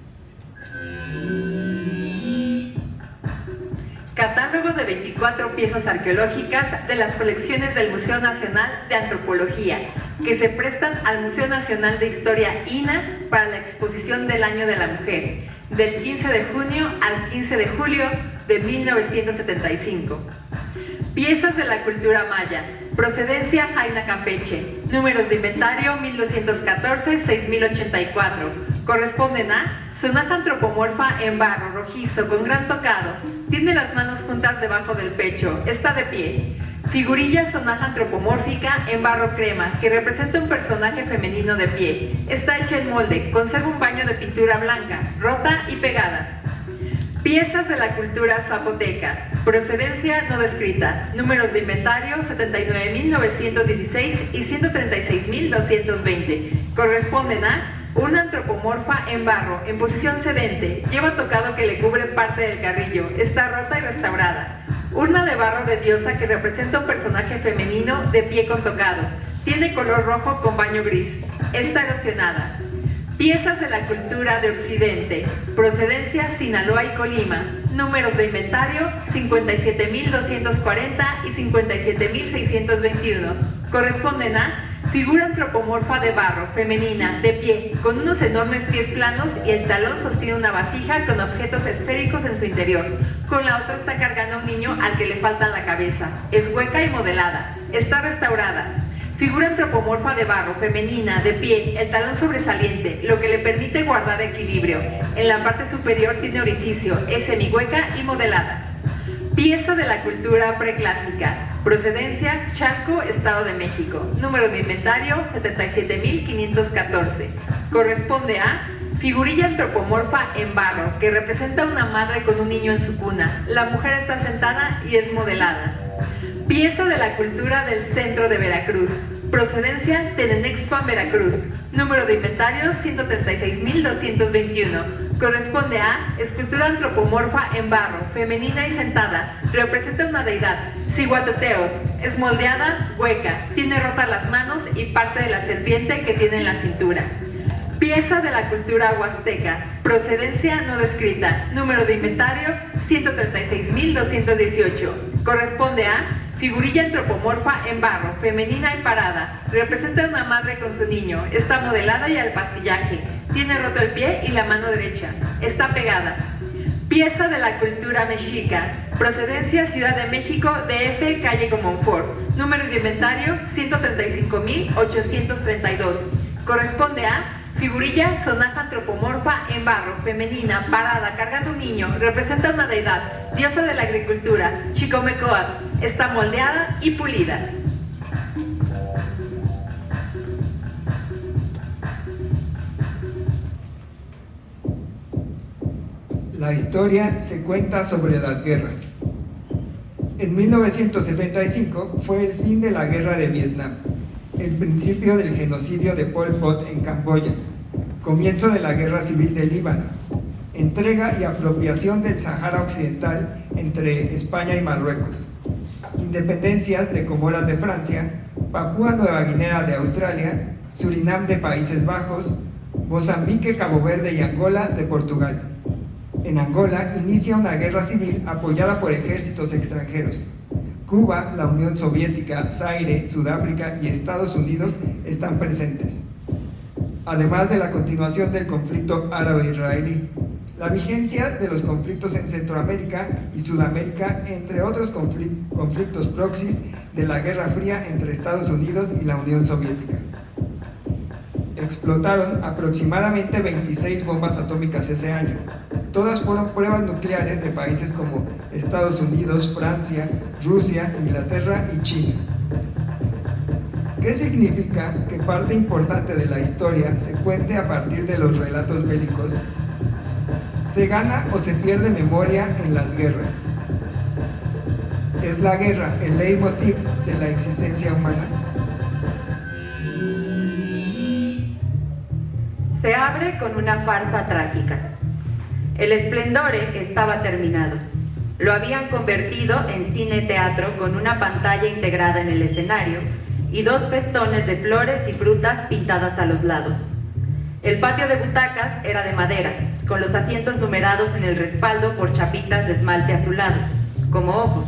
Catálogo de 24 piezas arqueológicas de las colecciones del Museo Nacional de Antropología, que se prestan al Museo Nacional de Historia INAH para la exposición del Año de la Mujer, del 15 de junio al 15 de julio de 1975. Piezas de la cultura maya. Procedencia Jaina Campeche. Números de inventario 1214-6084. Corresponden a sonaja antropomorfa en barro rojizo con gran tocado. Tiene las manos juntas debajo del pecho. Está de pie. Figurilla sonaja antropomórfica en barro crema que representa un personaje femenino de pie. Está hecha en molde. Conserva un baño de pintura blanca, rota y pegada. Piezas de la cultura zapoteca. Procedencia no descrita. Números de inventario 79.916 y 136.220. Corresponden a una antropomorfa en barro, en posición sedente. Lleva tocado que le cubre parte del carrillo. Está rota y restaurada. Urna de barro de diosa que representa un personaje femenino de pie con tocado. Tiene color rojo con baño gris. Está erosionada. Piezas de la cultura de Occidente. Procedencia Sinaloa y Colima. Números de inventario 57.240 y 57.621. Corresponden a figura antropomorfa de barro, femenina, de pie, con unos enormes pies planos y el talón sostiene una vasija con objetos esféricos en su interior. Con la otra está cargando a un niño al que le falta la cabeza. Es hueca y modelada. Está restaurada. Figura antropomorfa de barro, femenina, de pie, el talón sobresaliente, lo que le permite guardar equilibrio. En la parte superior tiene orificio, es semihueca y modelada. Pieza de la cultura preclásica. Procedencia, Chalco, Estado de México. Número de inventario, 77.514. Corresponde a figurilla antropomorfa en barro, que representa a una madre con un niño en su cuna. La mujer está sentada y es modelada. Pieza de la cultura del centro de Veracruz. Procedencia, Tenenexpan, Veracruz. Número de inventario, 136.221. Corresponde a escultura antropomorfa en barro, femenina y sentada. Representa una deidad, Cihuateteotl. Es moldeada, hueca. Tiene rotas las manos y parte de la serpiente que tiene en la cintura. Pieza de la cultura huasteca. Procedencia no descrita. Número de inventario, 136.218. Corresponde a figurilla antropomorfa en barro, femenina y parada. Representa a una madre con su niño. Está modelada y al pastillaje. Tiene roto el pie y la mano derecha. Está pegada. Pieza de la cultura mexica. Procedencia Ciudad de México, DF, calle Comonfort. Número de inventario 135.832. Corresponde a figurilla sonaja antropomorfa en barro, femenina, parada, cargando un niño. Representa una deidad, diosa de la agricultura, Chicomecoatl. Está moldeada y pulida. La historia se cuenta sobre las guerras. En 1975 fue el fin de la guerra de Vietnam, el principio del genocidio de Pol Pot en Camboya, comienzo de la guerra civil del Líbano, entrega y apropiación del Sahara Occidental entre España y Marruecos, independencias de Comoras de Francia, Papúa Nueva Guinea de Australia, Surinam de Países Bajos, Mozambique, Cabo Verde y Angola de Portugal. En Angola inicia una guerra civil apoyada por ejércitos extranjeros. Cuba, la Unión Soviética, Zaire, Sudáfrica y Estados Unidos están presentes. Además de la continuación del conflicto árabe-israelí, la vigencia de los conflictos en Centroamérica y Sudamérica, entre otros conflictos proxies de la Guerra Fría entre Estados Unidos y la Unión Soviética. Explotaron aproximadamente 26 bombas atómicas ese año. Todas fueron pruebas nucleares de países como Estados Unidos, Francia, Rusia, Inglaterra y China. ¿Qué significa que parte importante de la historia se cuente a partir de los relatos bélicos? ¿Se gana o se pierde memoria en las guerras? ¿Es la guerra el leitmotiv de la existencia humana? Se abre con una farsa trágica. El Esplendore estaba terminado. Lo habían convertido en cine-teatro con una pantalla integrada en el escenario y 2 festones de flores y frutas pintadas a los lados. El patio de butacas era de madera, con los asientos numerados en el respaldo por chapitas de esmalte azulado, como ojos.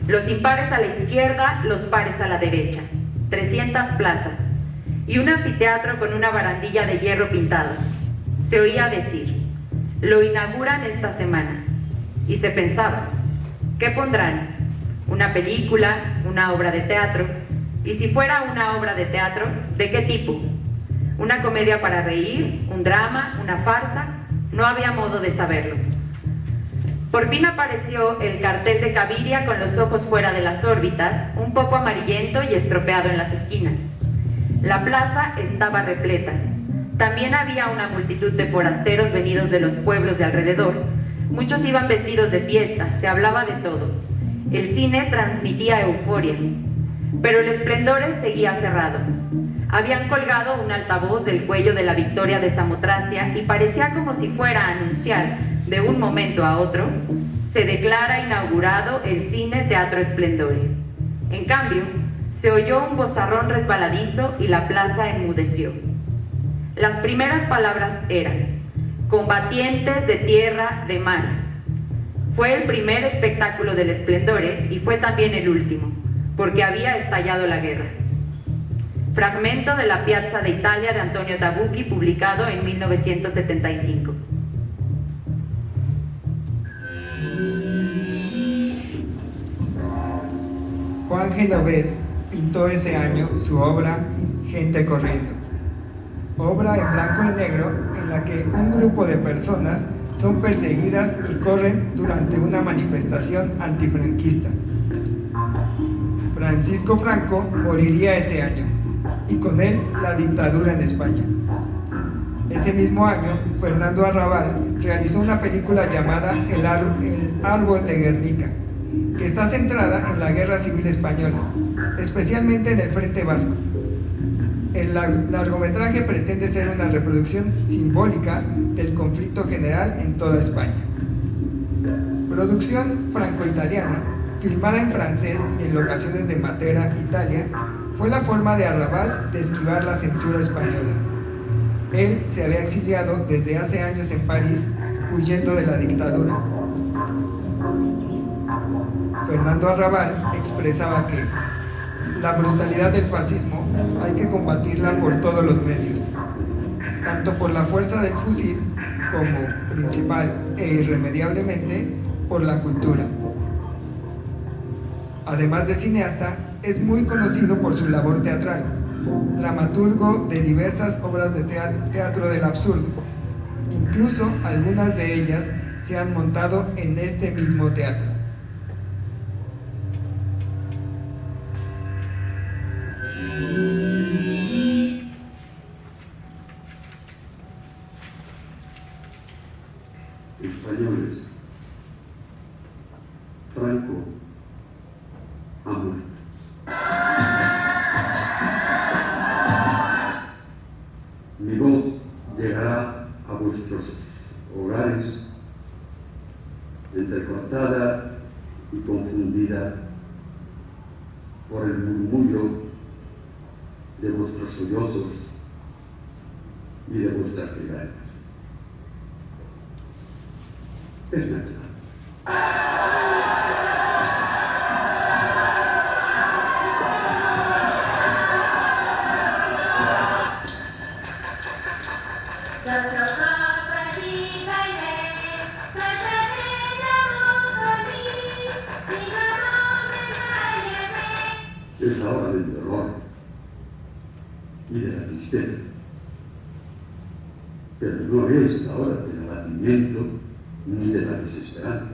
Los impares a la izquierda, los pares a la derecha. 300 plazas. Y un anfiteatro con una barandilla de hierro pintado. Se oía decir: lo inauguran esta semana. Y se pensaba: ¿qué pondrán? ¿Una película? ¿Una obra de teatro? Y si fuera una obra de teatro, ¿de qué tipo? ¿Una comedia para reír? ¿Un drama? ¿Una farsa? No había modo de saberlo. Por fin apareció el cartel de Cabiria con los ojos fuera de las órbitas, un poco amarillento y estropeado en las esquinas. La plaza estaba repleta. También había una multitud de forasteros venidos de los pueblos de alrededor. Muchos iban vestidos de fiesta, se hablaba de todo. El cine transmitía euforia, pero el Esplendore seguía cerrado. Habían colgado un altavoz del cuello de la Victoria de Samotracia y parecía como si fuera a anunciar, de un momento a otro, se declara inaugurado el Cine Teatro Esplendore. En cambio, se oyó un vozarrón resbaladizo y la plaza enmudeció. Las primeras palabras eran: combatientes de tierra, de mar. Fue el primer espectáculo del Esplendore y fue también el último, porque había estallado la guerra. Fragmento de la Piazza de Italia de Antonio Tabucchi, publicado en 1975. Juan Genovés pintó ese año su obra Gente corriendo, obra en blanco y negro en la que un grupo de personas son perseguidas y corren durante una manifestación antifranquista. Francisco Franco moriría ese año, y con él la dictadura en España. Ese mismo año, Fernando Arrabal realizó una película llamada El árbol de Guernica, que está centrada en la Guerra Civil Española, especialmente en el Frente Vasco. El largometraje pretende ser una reproducción simbólica del conflicto general en toda España. Producción franco-italiana, filmada en francés y en locaciones de Matera, Italia, fue la forma de Arrabal de esquivar la censura española. Él se había exiliado desde hace años en París, huyendo de la dictadura. Fernando Arrabal expresaba que la brutalidad del fascismo hay que combatirla por todos los medios, tanto por la fuerza del fusil como, principal e irremediablemente, por la cultura. Además de cineasta, es muy conocido por su labor teatral, dramaturgo de diversas obras de teatro del absurdo. Incluso algunas de ellas se han montado en este mismo teatro. Españoles, Franco ha muerto. Mi voz llegará a vuestros hogares entrecortada y confundida por el murmullo de vuestros sollozos y de vuestras plegarias. Es natural. Es la hora del dolor y de la tristeza, pero no es la hora del abatimiento ni de la desesperanza.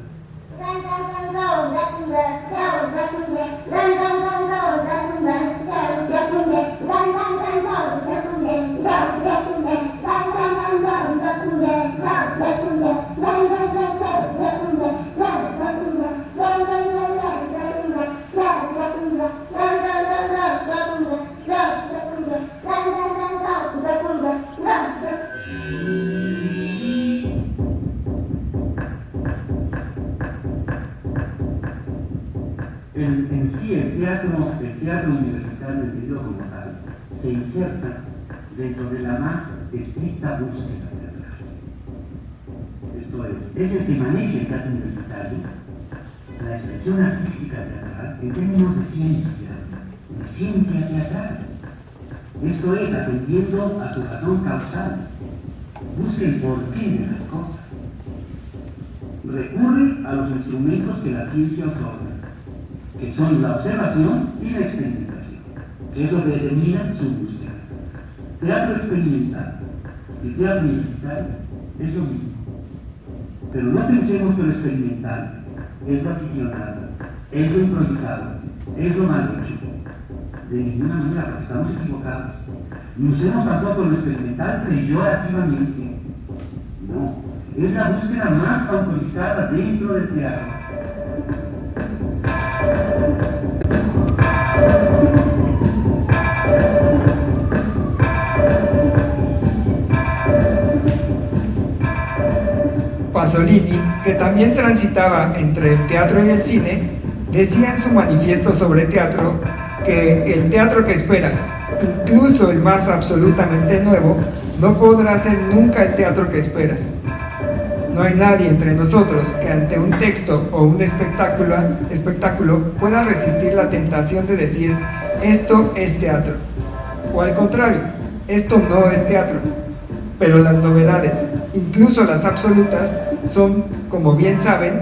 En sí, el teatro universitario entendido como tal se inserta dentro de la más estricta búsqueda teatral. Esto es el que maneja el teatro universitario la expresión artística teatral en términos de ciencia teatral. Esto es, atendiendo a su razón causal, busca el porqué de las cosas. Recurre a los instrumentos que la ciencia otorga, que son la observación y la experimentación, que es lo que determina su búsqueda. Teatro experimental y teatro digital es lo mismo. Pero no pensemos que lo experimental es lo aficionado, es lo improvisado, es lo mal hecho. De ninguna manera, porque estamos equivocados. Nos hemos pasado por lo experimental peyorativamente. No, es la búsqueda más autorizada dentro del teatro. Pasolini, que también transitaba entre el teatro y el cine, decía en su manifiesto sobre teatro que el teatro que esperas, incluso el más absolutamente nuevo, no podrá ser nunca el teatro que esperas. No hay nadie entre nosotros que ante un texto o un espectáculo pueda resistir la tentación de decir esto es teatro, o al contrario, esto no es teatro. Pero las novedades, incluso las absolutas, son, como bien saben,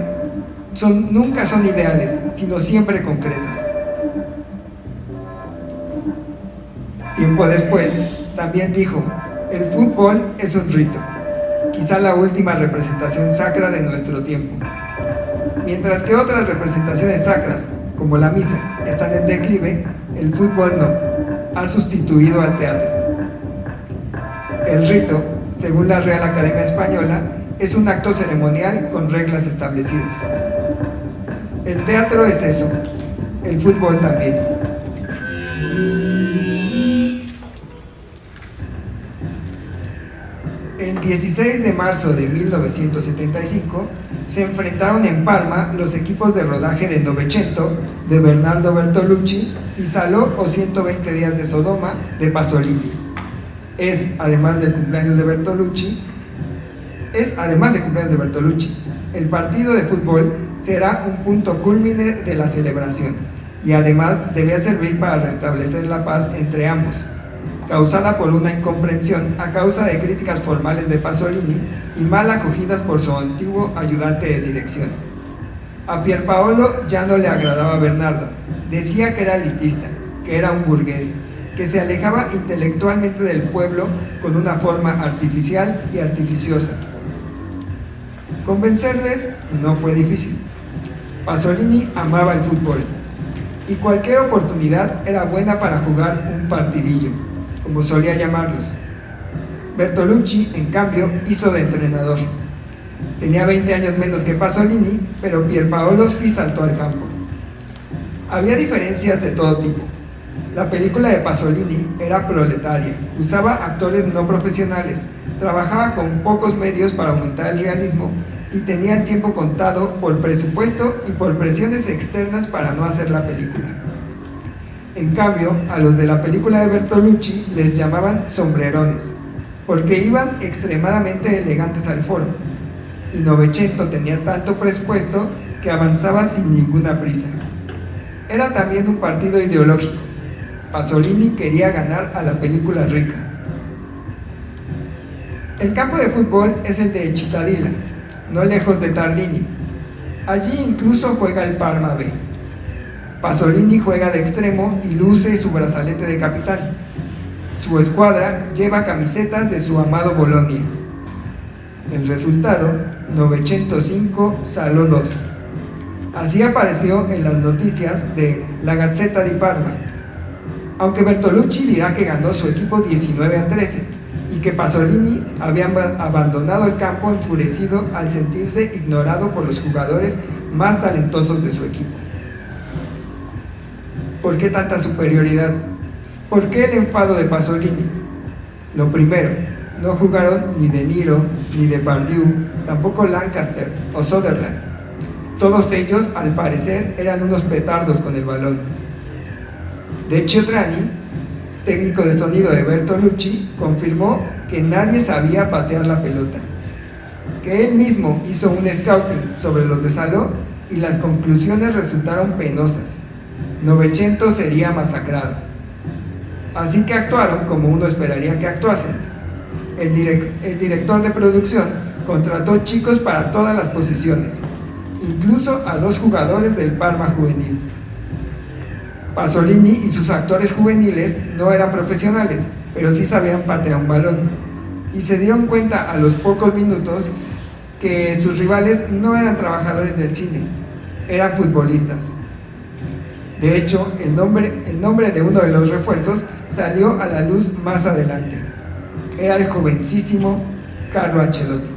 nunca son ideales, sino siempre concretas. Tiempo después, también dijo, el fútbol es un rito, quizá la última representación sacra de nuestro tiempo. Mientras que otras representaciones sacras, como la misa, están en declive, el fútbol no, ha sustituido al teatro. El rito, según la Real Academia Española, es un acto ceremonial con reglas establecidas. El teatro es eso, el fútbol también. El 16 de marzo de 1975 se enfrentaron en Parma los equipos de rodaje de Novecento de Bernardo Bertolucci y Salò o 120 días de Sodoma de Pasolini. Además de cumpleaños de Bertolucci, el partido de fútbol será un punto cúlmine de la celebración y además debía servir para restablecer la paz entre ambos, causada por una incomprensión a causa de críticas formales de Pasolini y mal acogidas por su antiguo ayudante de dirección. A Pierpaolo ya no le agradaba Bernardo, decía que era elitista, que era un burgués, que se alejaba intelectualmente del pueblo con una forma artificial y artificiosa. Convencerles no fue difícil. Pasolini amaba el fútbol y cualquier oportunidad era buena para jugar un partidillo, como solía llamarlos. Bertolucci, en cambio, hizo de entrenador. Tenía 20 años menos que Pasolini, pero Pierpaolo sí saltó al campo. Había diferencias de todo tipo. La película de Pasolini era proletaria, usaba actores no profesionales, trabajaba con pocos medios para aumentar el realismo y tenía el tiempo contado por presupuesto y por presiones externas para no hacer la película. En cambio, a los de la película de Bertolucci les llamaban sombrerones, porque iban extremadamente elegantes al foro, y Novecento tenía tanto presupuesto que avanzaba sin ninguna prisa. Era también un partido ideológico. Pasolini quería ganar a la película rica. El campo de fútbol es el de Cittadella, no lejos de Tardini. Allí incluso juega el Parma B. Pasolini juega de extremo y luce su brazalete de capitán. Su escuadra lleva camisetas de su amado Bolonia. El resultado, Novecento 5, Salò 2. Así apareció en las noticias de La Gazzetta di Parma. Aunque Bertolucci dirá que ganó su equipo 19-13 y que Pasolini había abandonado el campo enfurecido al sentirse ignorado por los jugadores más talentosos de su equipo. ¿Por qué tanta superioridad? ¿Por qué el enfado de Pasolini? Lo primero, no jugaron ni De Niro, ni Depardieu, tampoco Lancaster o Sutherland. Todos ellos, al parecer, eran unos petardos con el balón. De Ciotrani, técnico de sonido de Bertolucci, confirmó que nadie sabía patear la pelota, que él mismo hizo un scouting sobre los de Salò y las conclusiones resultaron penosas. Novecento sería masacrado. Así que actuaron como uno esperaría que actuasen. El director de producción contrató chicos para todas las posiciones, incluso a 2 jugadores del Parma juvenil. Pasolini y sus actores juveniles no eran profesionales, pero sí sabían patear un balón. Y se dieron cuenta a los pocos minutos que sus rivales no eran trabajadores del cine, eran futbolistas. De hecho, el nombre de uno de los refuerzos salió a la luz más adelante. Era el jovencísimo Carlo Ancelotti.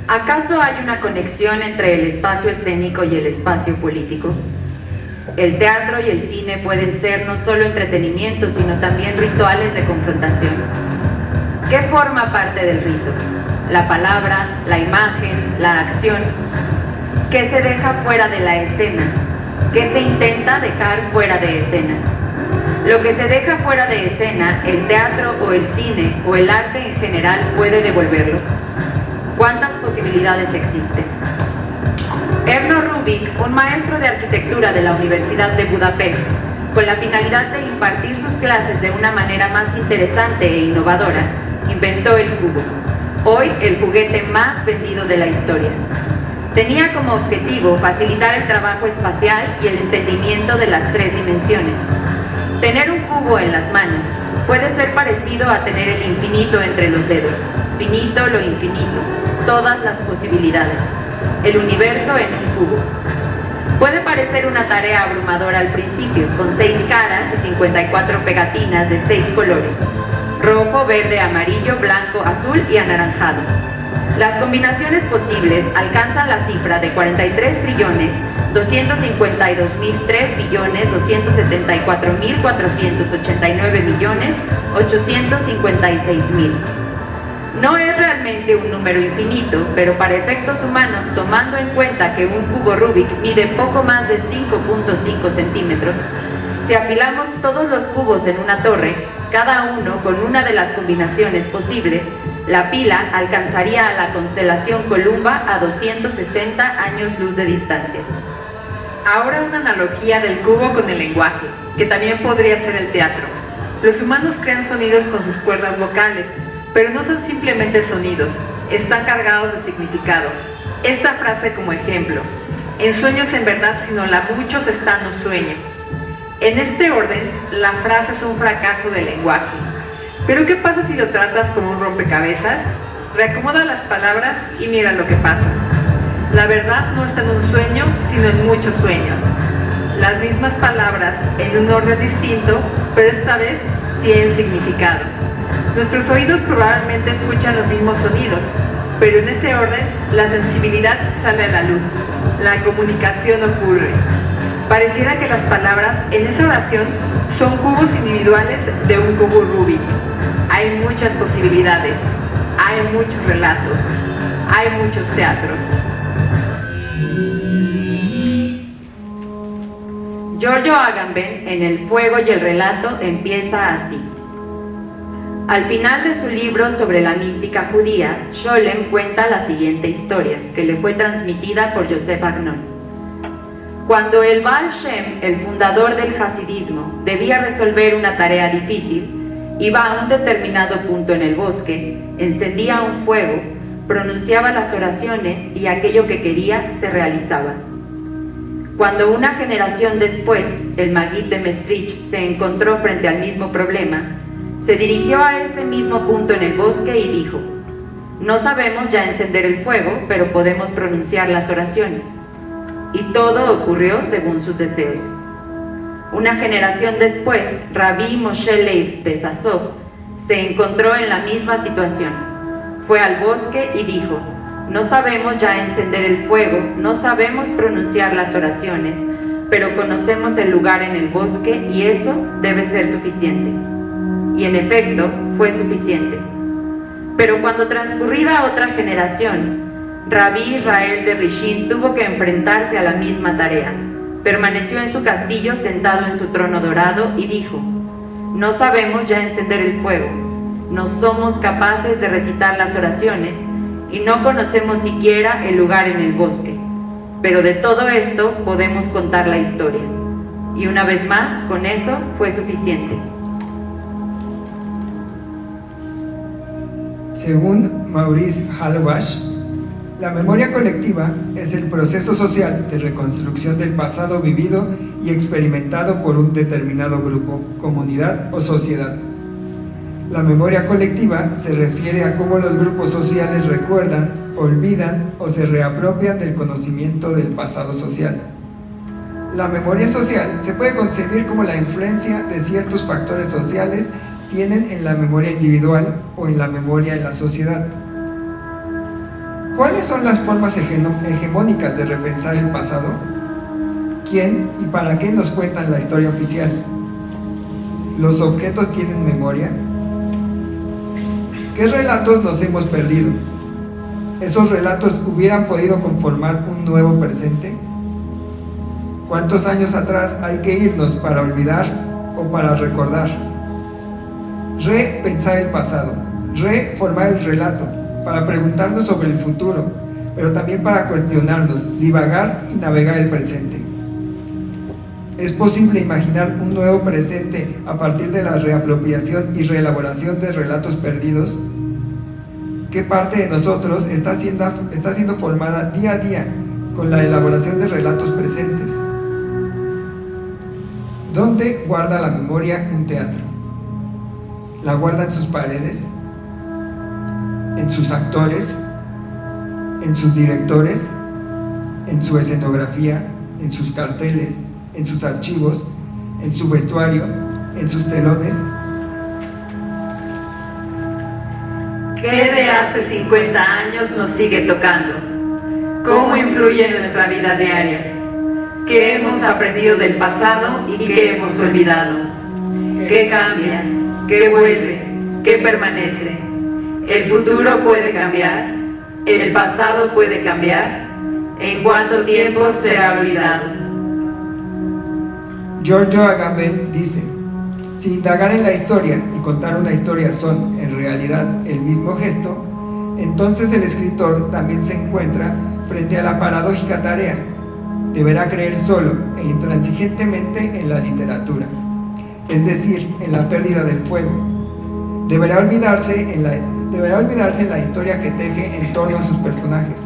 ¿Acaso hay una conexión entre el espacio escénico y el espacio político? El teatro y el cine pueden ser no solo entretenimiento, sino también rituales de confrontación. ¿Qué forma parte del rito? La palabra, la imagen, la acción. ¿Qué se deja fuera de la escena? ¿Qué se intenta dejar fuera de escena? Lo que se deja fuera de escena, el teatro o el cine o el arte en general puede devolverlo. ¿Cuántas posibilidades existen? Erno Rubik, un maestro de arquitectura de la Universidad de Budapest, con la finalidad de impartir sus clases de una manera más interesante e innovadora, inventó el cubo, hoy el juguete más vendido de la historia. Tenía como objetivo facilitar el trabajo espacial y el entendimiento de las 3 dimensiones. Tener un cubo en las manos puede ser parecido a tener el infinito entre los dedos. Finito lo infinito, todas las posibilidades. El universo en un cubo. Puede parecer una tarea abrumadora al principio, con 6 caras y 54 pegatinas de 6 colores: rojo, verde, amarillo, blanco, azul y anaranjado. Las combinaciones posibles alcanzan la cifra de 43.252.3.274.489.856.000. No es realmente un número infinito, pero para efectos humanos, tomando en cuenta que un cubo Rubik mide poco más de 5.5 centímetros, si apilamos todos los cubos en una torre, cada uno con una de las combinaciones posibles, la pila alcanzaría a la constelación Columba a 260 años luz de distancia. Ahora una analogía del cubo con el lenguaje, que también podría ser el teatro. Los humanos crean sonidos con sus cuerdas vocales, pero no son simplemente sonidos, están cargados de significado. Esta frase como ejemplo: en sueños en verdad sino la muchos están los sueños. En este orden, la frase es un fracaso del lenguaje. Pero ¿qué pasa si lo tratas como un rompecabezas? Reacomoda las palabras y mira lo que pasa. La verdad no está en un sueño, sino en muchos sueños. Las mismas palabras en un orden distinto, pero esta vez tienen significado. Nuestros oídos probablemente escuchan los mismos sonidos, pero en ese orden la sensibilidad sale a la luz, la comunicación ocurre. Pareciera que las palabras en esa oración son cubos individuales de un cubo Rubik. Hay muchas posibilidades, hay muchos relatos, hay muchos teatros. Giorgio Agamben, en El fuego y el relato, empieza así. Al final de su libro sobre la mística judía, Scholem cuenta la siguiente historia, que le fue transmitida por Joseph Agnon. Cuando el Baal Shem, el fundador del hasidismo, debía resolver una tarea difícil, iba a un determinado punto en el bosque, encendía un fuego, pronunciaba las oraciones y aquello que quería se realizaba. Cuando una generación después, el Maguid de Maestricht se encontró frente al mismo problema, se dirigió a ese mismo punto en el bosque y dijo: no sabemos ya encender el fuego, pero podemos pronunciar las oraciones. Y todo ocurrió según sus deseos. Una generación después, Rabbi Moshe Leib de Sasov se encontró en la misma situación. Fue al bosque y dijo: no sabemos ya encender el fuego, no sabemos pronunciar las oraciones, pero conocemos el lugar en el bosque y eso debe ser suficiente. Y en efecto, fue suficiente. Pero cuando transcurrida otra generación, Rabbi Israel de Rishon tuvo que enfrentarse a la misma tarea. Permaneció en su castillo sentado en su trono dorado y dijo: no sabemos ya encender el fuego, no somos capaces de recitar las oraciones y no conocemos siquiera el lugar en el bosque. Pero de todo esto podemos contar la historia. Y una vez más, con eso fue suficiente. Según Maurice Halbach, La memoria colectiva es el proceso social de reconstrucción del pasado vivido y experimentado por un determinado grupo, comunidad o sociedad. La memoria colectiva se refiere a cómo los grupos sociales recuerdan, olvidan o se reapropian del conocimiento del pasado social. La memoria social se puede concebir como la influencia de ciertos factores sociales tienen en la memoria individual o en la memoria en la sociedad. ¿Cuáles son las formas hegemónicas de repensar el pasado? ¿Quién y para qué nos cuentan la historia oficial? ¿Los objetos tienen memoria? ¿Qué relatos nos hemos perdido? ¿Esos relatos hubieran podido conformar un nuevo presente? ¿Cuántos años atrás hay que irnos para olvidar o para recordar? Repensar el pasado, reformar el relato, para preguntarnos sobre el futuro, pero también para cuestionarnos, divagar y navegar el presente. ¿Es posible imaginar un nuevo presente a partir de la reapropiación y reelaboración de relatos perdidos? ¿Qué parte de nosotros está siendo formada día a día con la elaboración de relatos presentes? ¿Dónde guarda la memoria un teatro? ¿La guarda en sus paredes? ¿En sus actores? ¿En sus directores? ¿En su escenografía? ¿En sus carteles? ¿En sus archivos? ¿En su vestuario? ¿En sus telones? ¿Qué de hace 50 años nos sigue tocando? ¿Cómo influye en nuestra vida diaria? ¿Qué hemos aprendido del pasado y qué hemos olvidado? ¿Qué cambia? ¿Qué vuelve? ¿Qué permanece? ¿El futuro puede cambiar? ¿El pasado puede cambiar? ¿En cuánto tiempo será olvidado? Giorgio Agamben dice: si indagar en la historia y contar una historia son, en realidad, el mismo gesto, entonces el escritor también se encuentra frente a la paradójica tarea. Deberá creer solo e intransigentemente en la literatura, es decir, en la pérdida del fuego. Deberá olvidarse en la historia que teje en torno a sus personajes,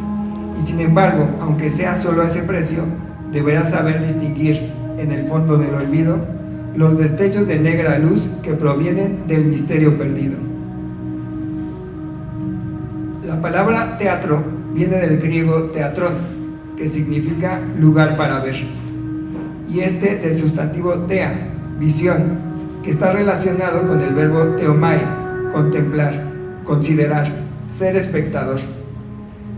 y sin embargo, aunque sea solo a ese precio, deberá saber distinguir, en el fondo del olvido, los destellos de negra luz que provienen del misterio perdido. La palabra teatro viene del griego teatrón, que significa lugar para ver, y del sustantivo thea, visión, que está relacionado con el verbo theomai, contemplar, considerar, ser espectador.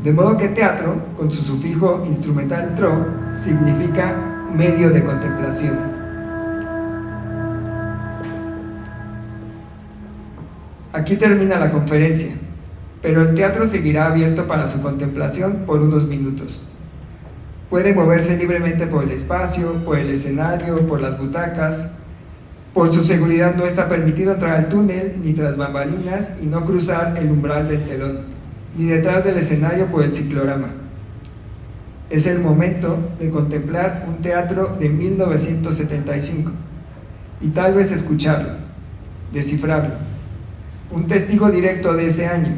De modo que teatro, con su sufijo instrumental tro, significa medio de contemplación. Aquí termina la conferencia, pero el teatro seguirá abierto para su contemplación por unos minutos. Puede moverse libremente por el espacio, por el escenario, por las butacas. Por su seguridad no está permitido entrar al túnel, ni tras bambalinas, y no cruzar el umbral del telón, ni detrás del escenario por el ciclorama. Es el momento de contemplar un teatro de 1975, y tal vez escucharlo, descifrarlo. Un testigo directo de ese año,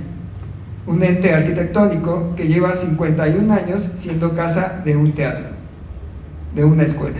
un ente arquitectónico que lleva 51 años siendo casa de un teatro, de una escuela.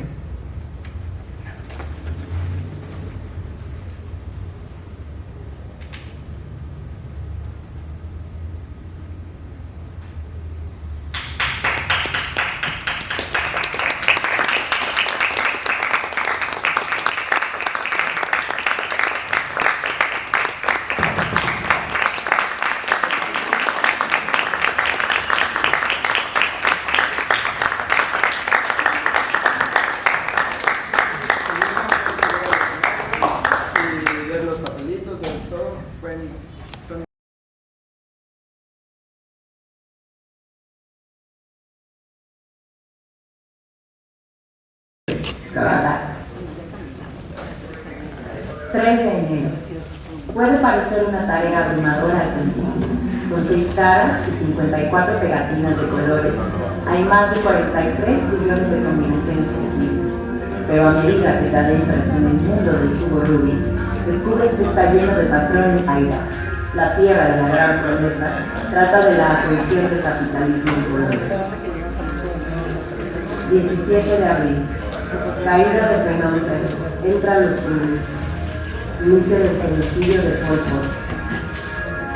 Cada 3 de enero. Puede parecer una tarea abrumadora al principio. Con 6 caras y 54 pegatinas de colores, hay más de 43 billones de combinaciones posibles. Pero a medida que te adentras en el mundo del cubo Rubik, descubres que está lleno de patrón Aira, la tierra de la gran promesa, Trata de la ascensión del capitalismo en Colombia. 17 de abril. Caída de Phnom Penh. Entran los comunistas. Inicio del genocidio de Pol Pot.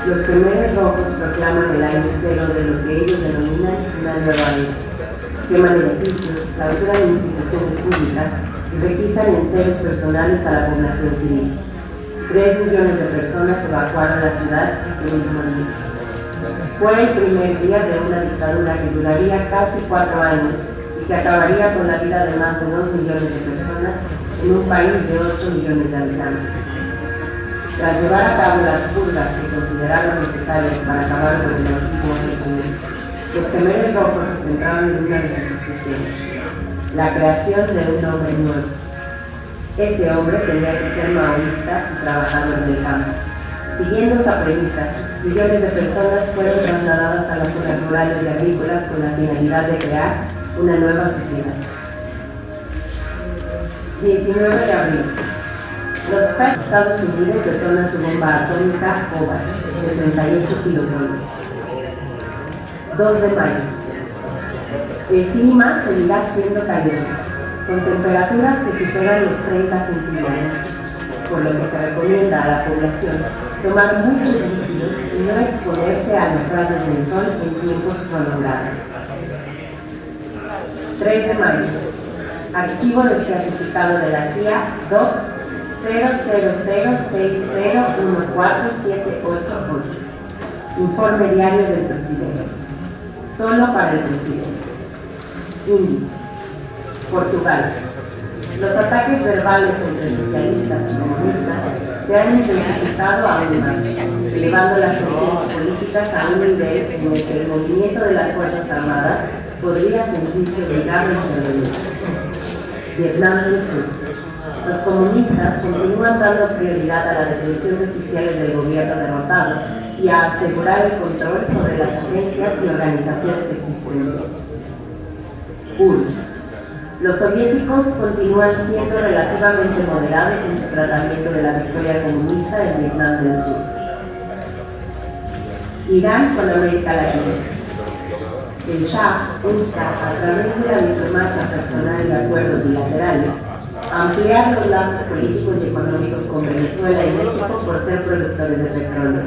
Los Khmeres Rojos proclaman el año cero de los que ellos denominan una nueva era. Queman edificios, clausuran instituciones públicas y requisan en seres personales a la población civil. 3 millones de personas evacuaron la ciudad ese mismo día. Fue el primer día de una dictadura que duraría casi 4 años y que acabaría con la vida de más de 2 millones de personas en un país de 8 millones de habitantes. Tras llevar a cabo las purgas que consideraron necesarias para acabar con el antiguo régimen, los Khmeres Rojos se centraron en una de sus obsesiones: la creación de un hombre nuevo. Ese hombre tenía que ser maoísta y trabajador del campo. Siguiendo esa premisa, millones de personas fueron trasladadas a las zonas rurales y agrícolas con la finalidad de crear una nueva sociedad. 19 de abril. Los Estados Unidos detonan su bomba atómica OVA de 38 kilotones. 2 de mayo. El clima seguirá siendo caluroso, con temperaturas que superan los 30 centígrados, por lo que se recomienda a la población tomar muchos líquidos y no exponerse a los rayos del sol en tiempos prolongados. 3 de mayo. Archivo desclasificado de la CIA DOC 00060147888. Informe diario del presidente. Solo para el presidente. Índice. Portugal. Los ataques verbales entre socialistas y comunistas se han intensificado aún más, elevando las tensiones políticas a un nivel en el que el movimiento de las Fuerzas Armadas podría sentirse obligado a intervenir. Vietnam del Sur. Los comunistas continúan dando prioridad a la detención de oficiales del gobierno derrotado y a asegurar el control sobre las agencias y organizaciones existentes. URSS. Los soviéticos continúan siendo relativamente moderados en su tratamiento de la victoria comunista en Vietnam del Sur. Irán con América Latina. El Shah busca, a través de la diplomacia personal y acuerdos bilaterales, ampliar los lazos políticos y económicos con Venezuela y México por ser productores de petróleo.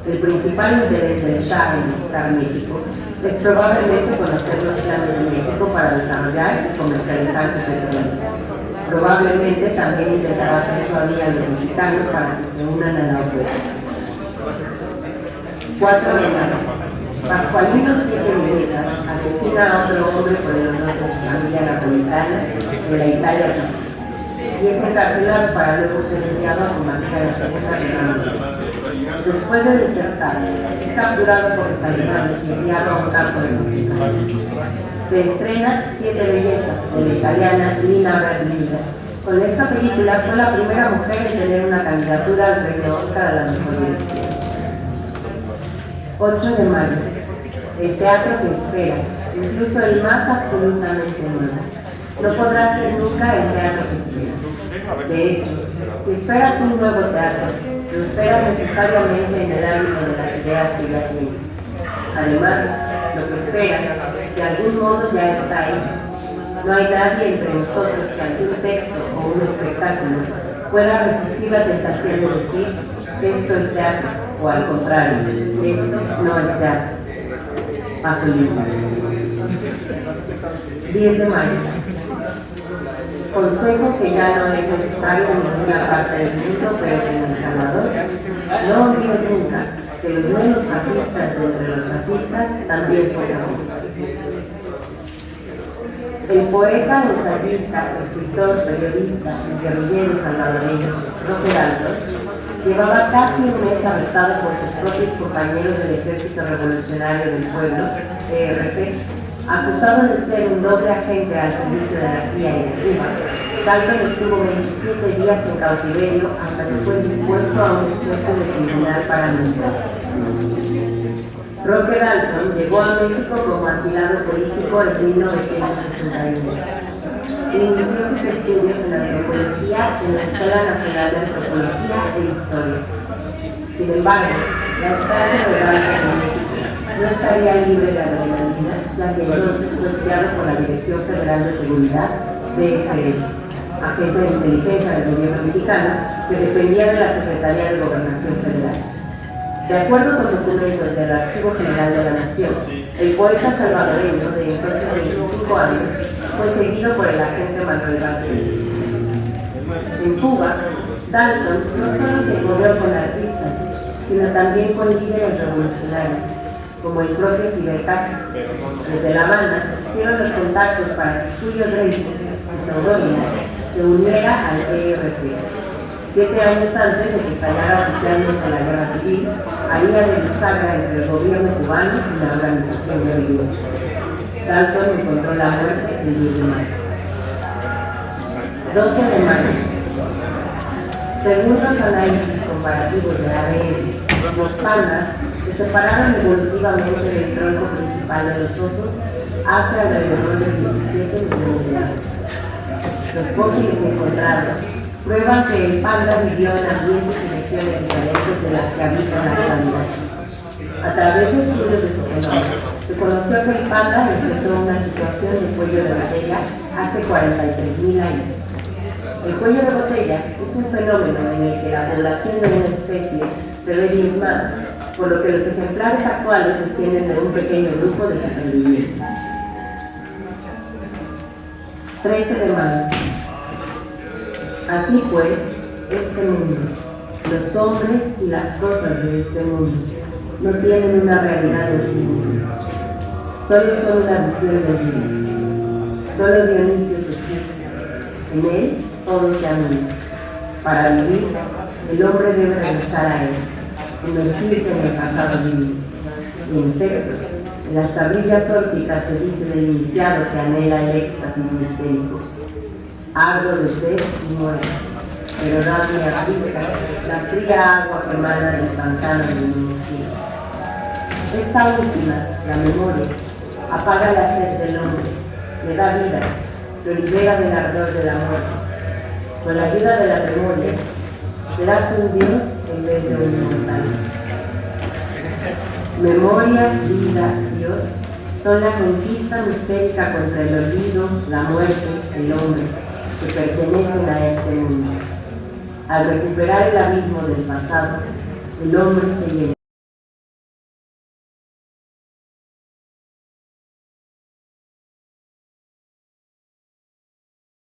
El principal interés del Shah en visitar México es probablemente conocer los planes de México para desarrollar y comercializar su petróleo. Probablemente también intentará hacer su amiga a los mexicanos para que se unan a la OPEP. 4 de mayo. Pascualino 7 Menezes asesina a otro hombre por el honor de su familia napolitana de la Italia y es encarcelado para luego ser enviado a combatir a la Segunda Guerra Mundial. Después de desertar, es capturado por los alemanes y enviado a un campo de concentración. Se estrena 7 bellezas de la italiana Lina Berliner. Con esta película fue la primera mujer en tener una candidatura al premio Oscar a la mejor dirección. 8 de mayo. El teatro que esperas, incluso el más absolutamente nuevo, no podrá ser nunca el teatro que esperas. De hecho, si esperas un nuevo teatro, lo esperas necesariamente en el ámbito de las ideas que ya tienes. Además, lo que esperas, de algún modo ya está ahí. No hay nadie entre nosotros que ante un texto o un espectáculo pueda resistir la tentación de decir que esto es teatro, o al contrario, esto no es teatro. Paso libre. 10 de mayo. Consejo que ya no es necesario en ninguna parte del mundo, pero que en El Salvador no olvides nunca que los menos fascistas de entre los fascistas también son fascistas. El poeta, ensayista, escritor, periodista y guerrillero salvadoreño Roque Dalton llevaba casi un mes arrestado por sus propios compañeros del Ejército Revolucionario del Pueblo, ERP, acusado de ser un doble agente al servicio de la CIA y de Cuba. Dalton estuvo 27 días en cautiverio hasta que fue dispuesto a una especie de tribunal paramilitar. Roque Dalton llegó a México como asilado político en 1961. Inició sus estudios en antropología en la Escuela Nacional de Antropología e Historia. Sin embargo, la estancia de Dalton en México estaría libre de adrenalina, ya que entonces fue espiado por la Dirección Federal de Seguridad, DFS, Agencia de Inteligencia del Gobierno Mexicano, que dependía de la Secretaría de Gobernación Federal. De acuerdo con documentos del Archivo General de la Nación, el poeta salvadoreño de entonces 25 años fue seguido por el agente Manuel García. En Cuba, Dalton no solo se envolvió con artistas, sino también con líderes revolucionarios, como el propio Fidel Castro. Desde La Habana hicieron los contactos para que Julio Dreyfus, su seudónimo, se uniera al ERP. 7 años antes de que estallara oficialmente la guerra civil, haría de bisagra entre el gobierno cubano y la organización guerrillera. Dalton encontró la muerte el 10 de mayo. 12 de mayo. Según los análisis comparativos de ADN, los pandas se separaron evolutivamente del tronco principal de los osos hace alrededor de 17 millones de años. Los fósiles encontrados prueban que el panda vivió en ambientes y regiones diferentes de las que habita en la actualidad. A través de estudios de su genoma, se conoció que el panda enfrentó una situación de cuello de botella hace 43.000 años. El cuello de botella es un fenómeno en el que la población de una especie se ve diezmada, por lo que los ejemplares actuales descienden de un pequeño grupo de supervivientes. 13 de mayo. Así pues, este mundo, los hombres y las cosas de este mundo, no tienen una realidad en sí mismos. Solo son una visión de Dios. Solo Dionisio existe. En él todo se anula. Para vivir, el hombre debe regresar a él, sumergirse en el pasado divino. Y en efecto, en las tablillas órticas se dice del iniciado que anhela el éxtasis mistérico. Ardo de sed y muero, pero nadie aprisa la fría agua que emana del pantano de mi cielo. Esta última, la memoria, apaga la sed del hombre, le da vida, lo libera del ardor de la muerte. Con la ayuda de la memoria, serás un Dios en vez de un mortal. Memoria, vida, Dios, son la conquista mistérica contra el olvido, la muerte, el hombre, que pertenecen a este mundo. Al recuperar el abismo del pasado, el hombre se llena.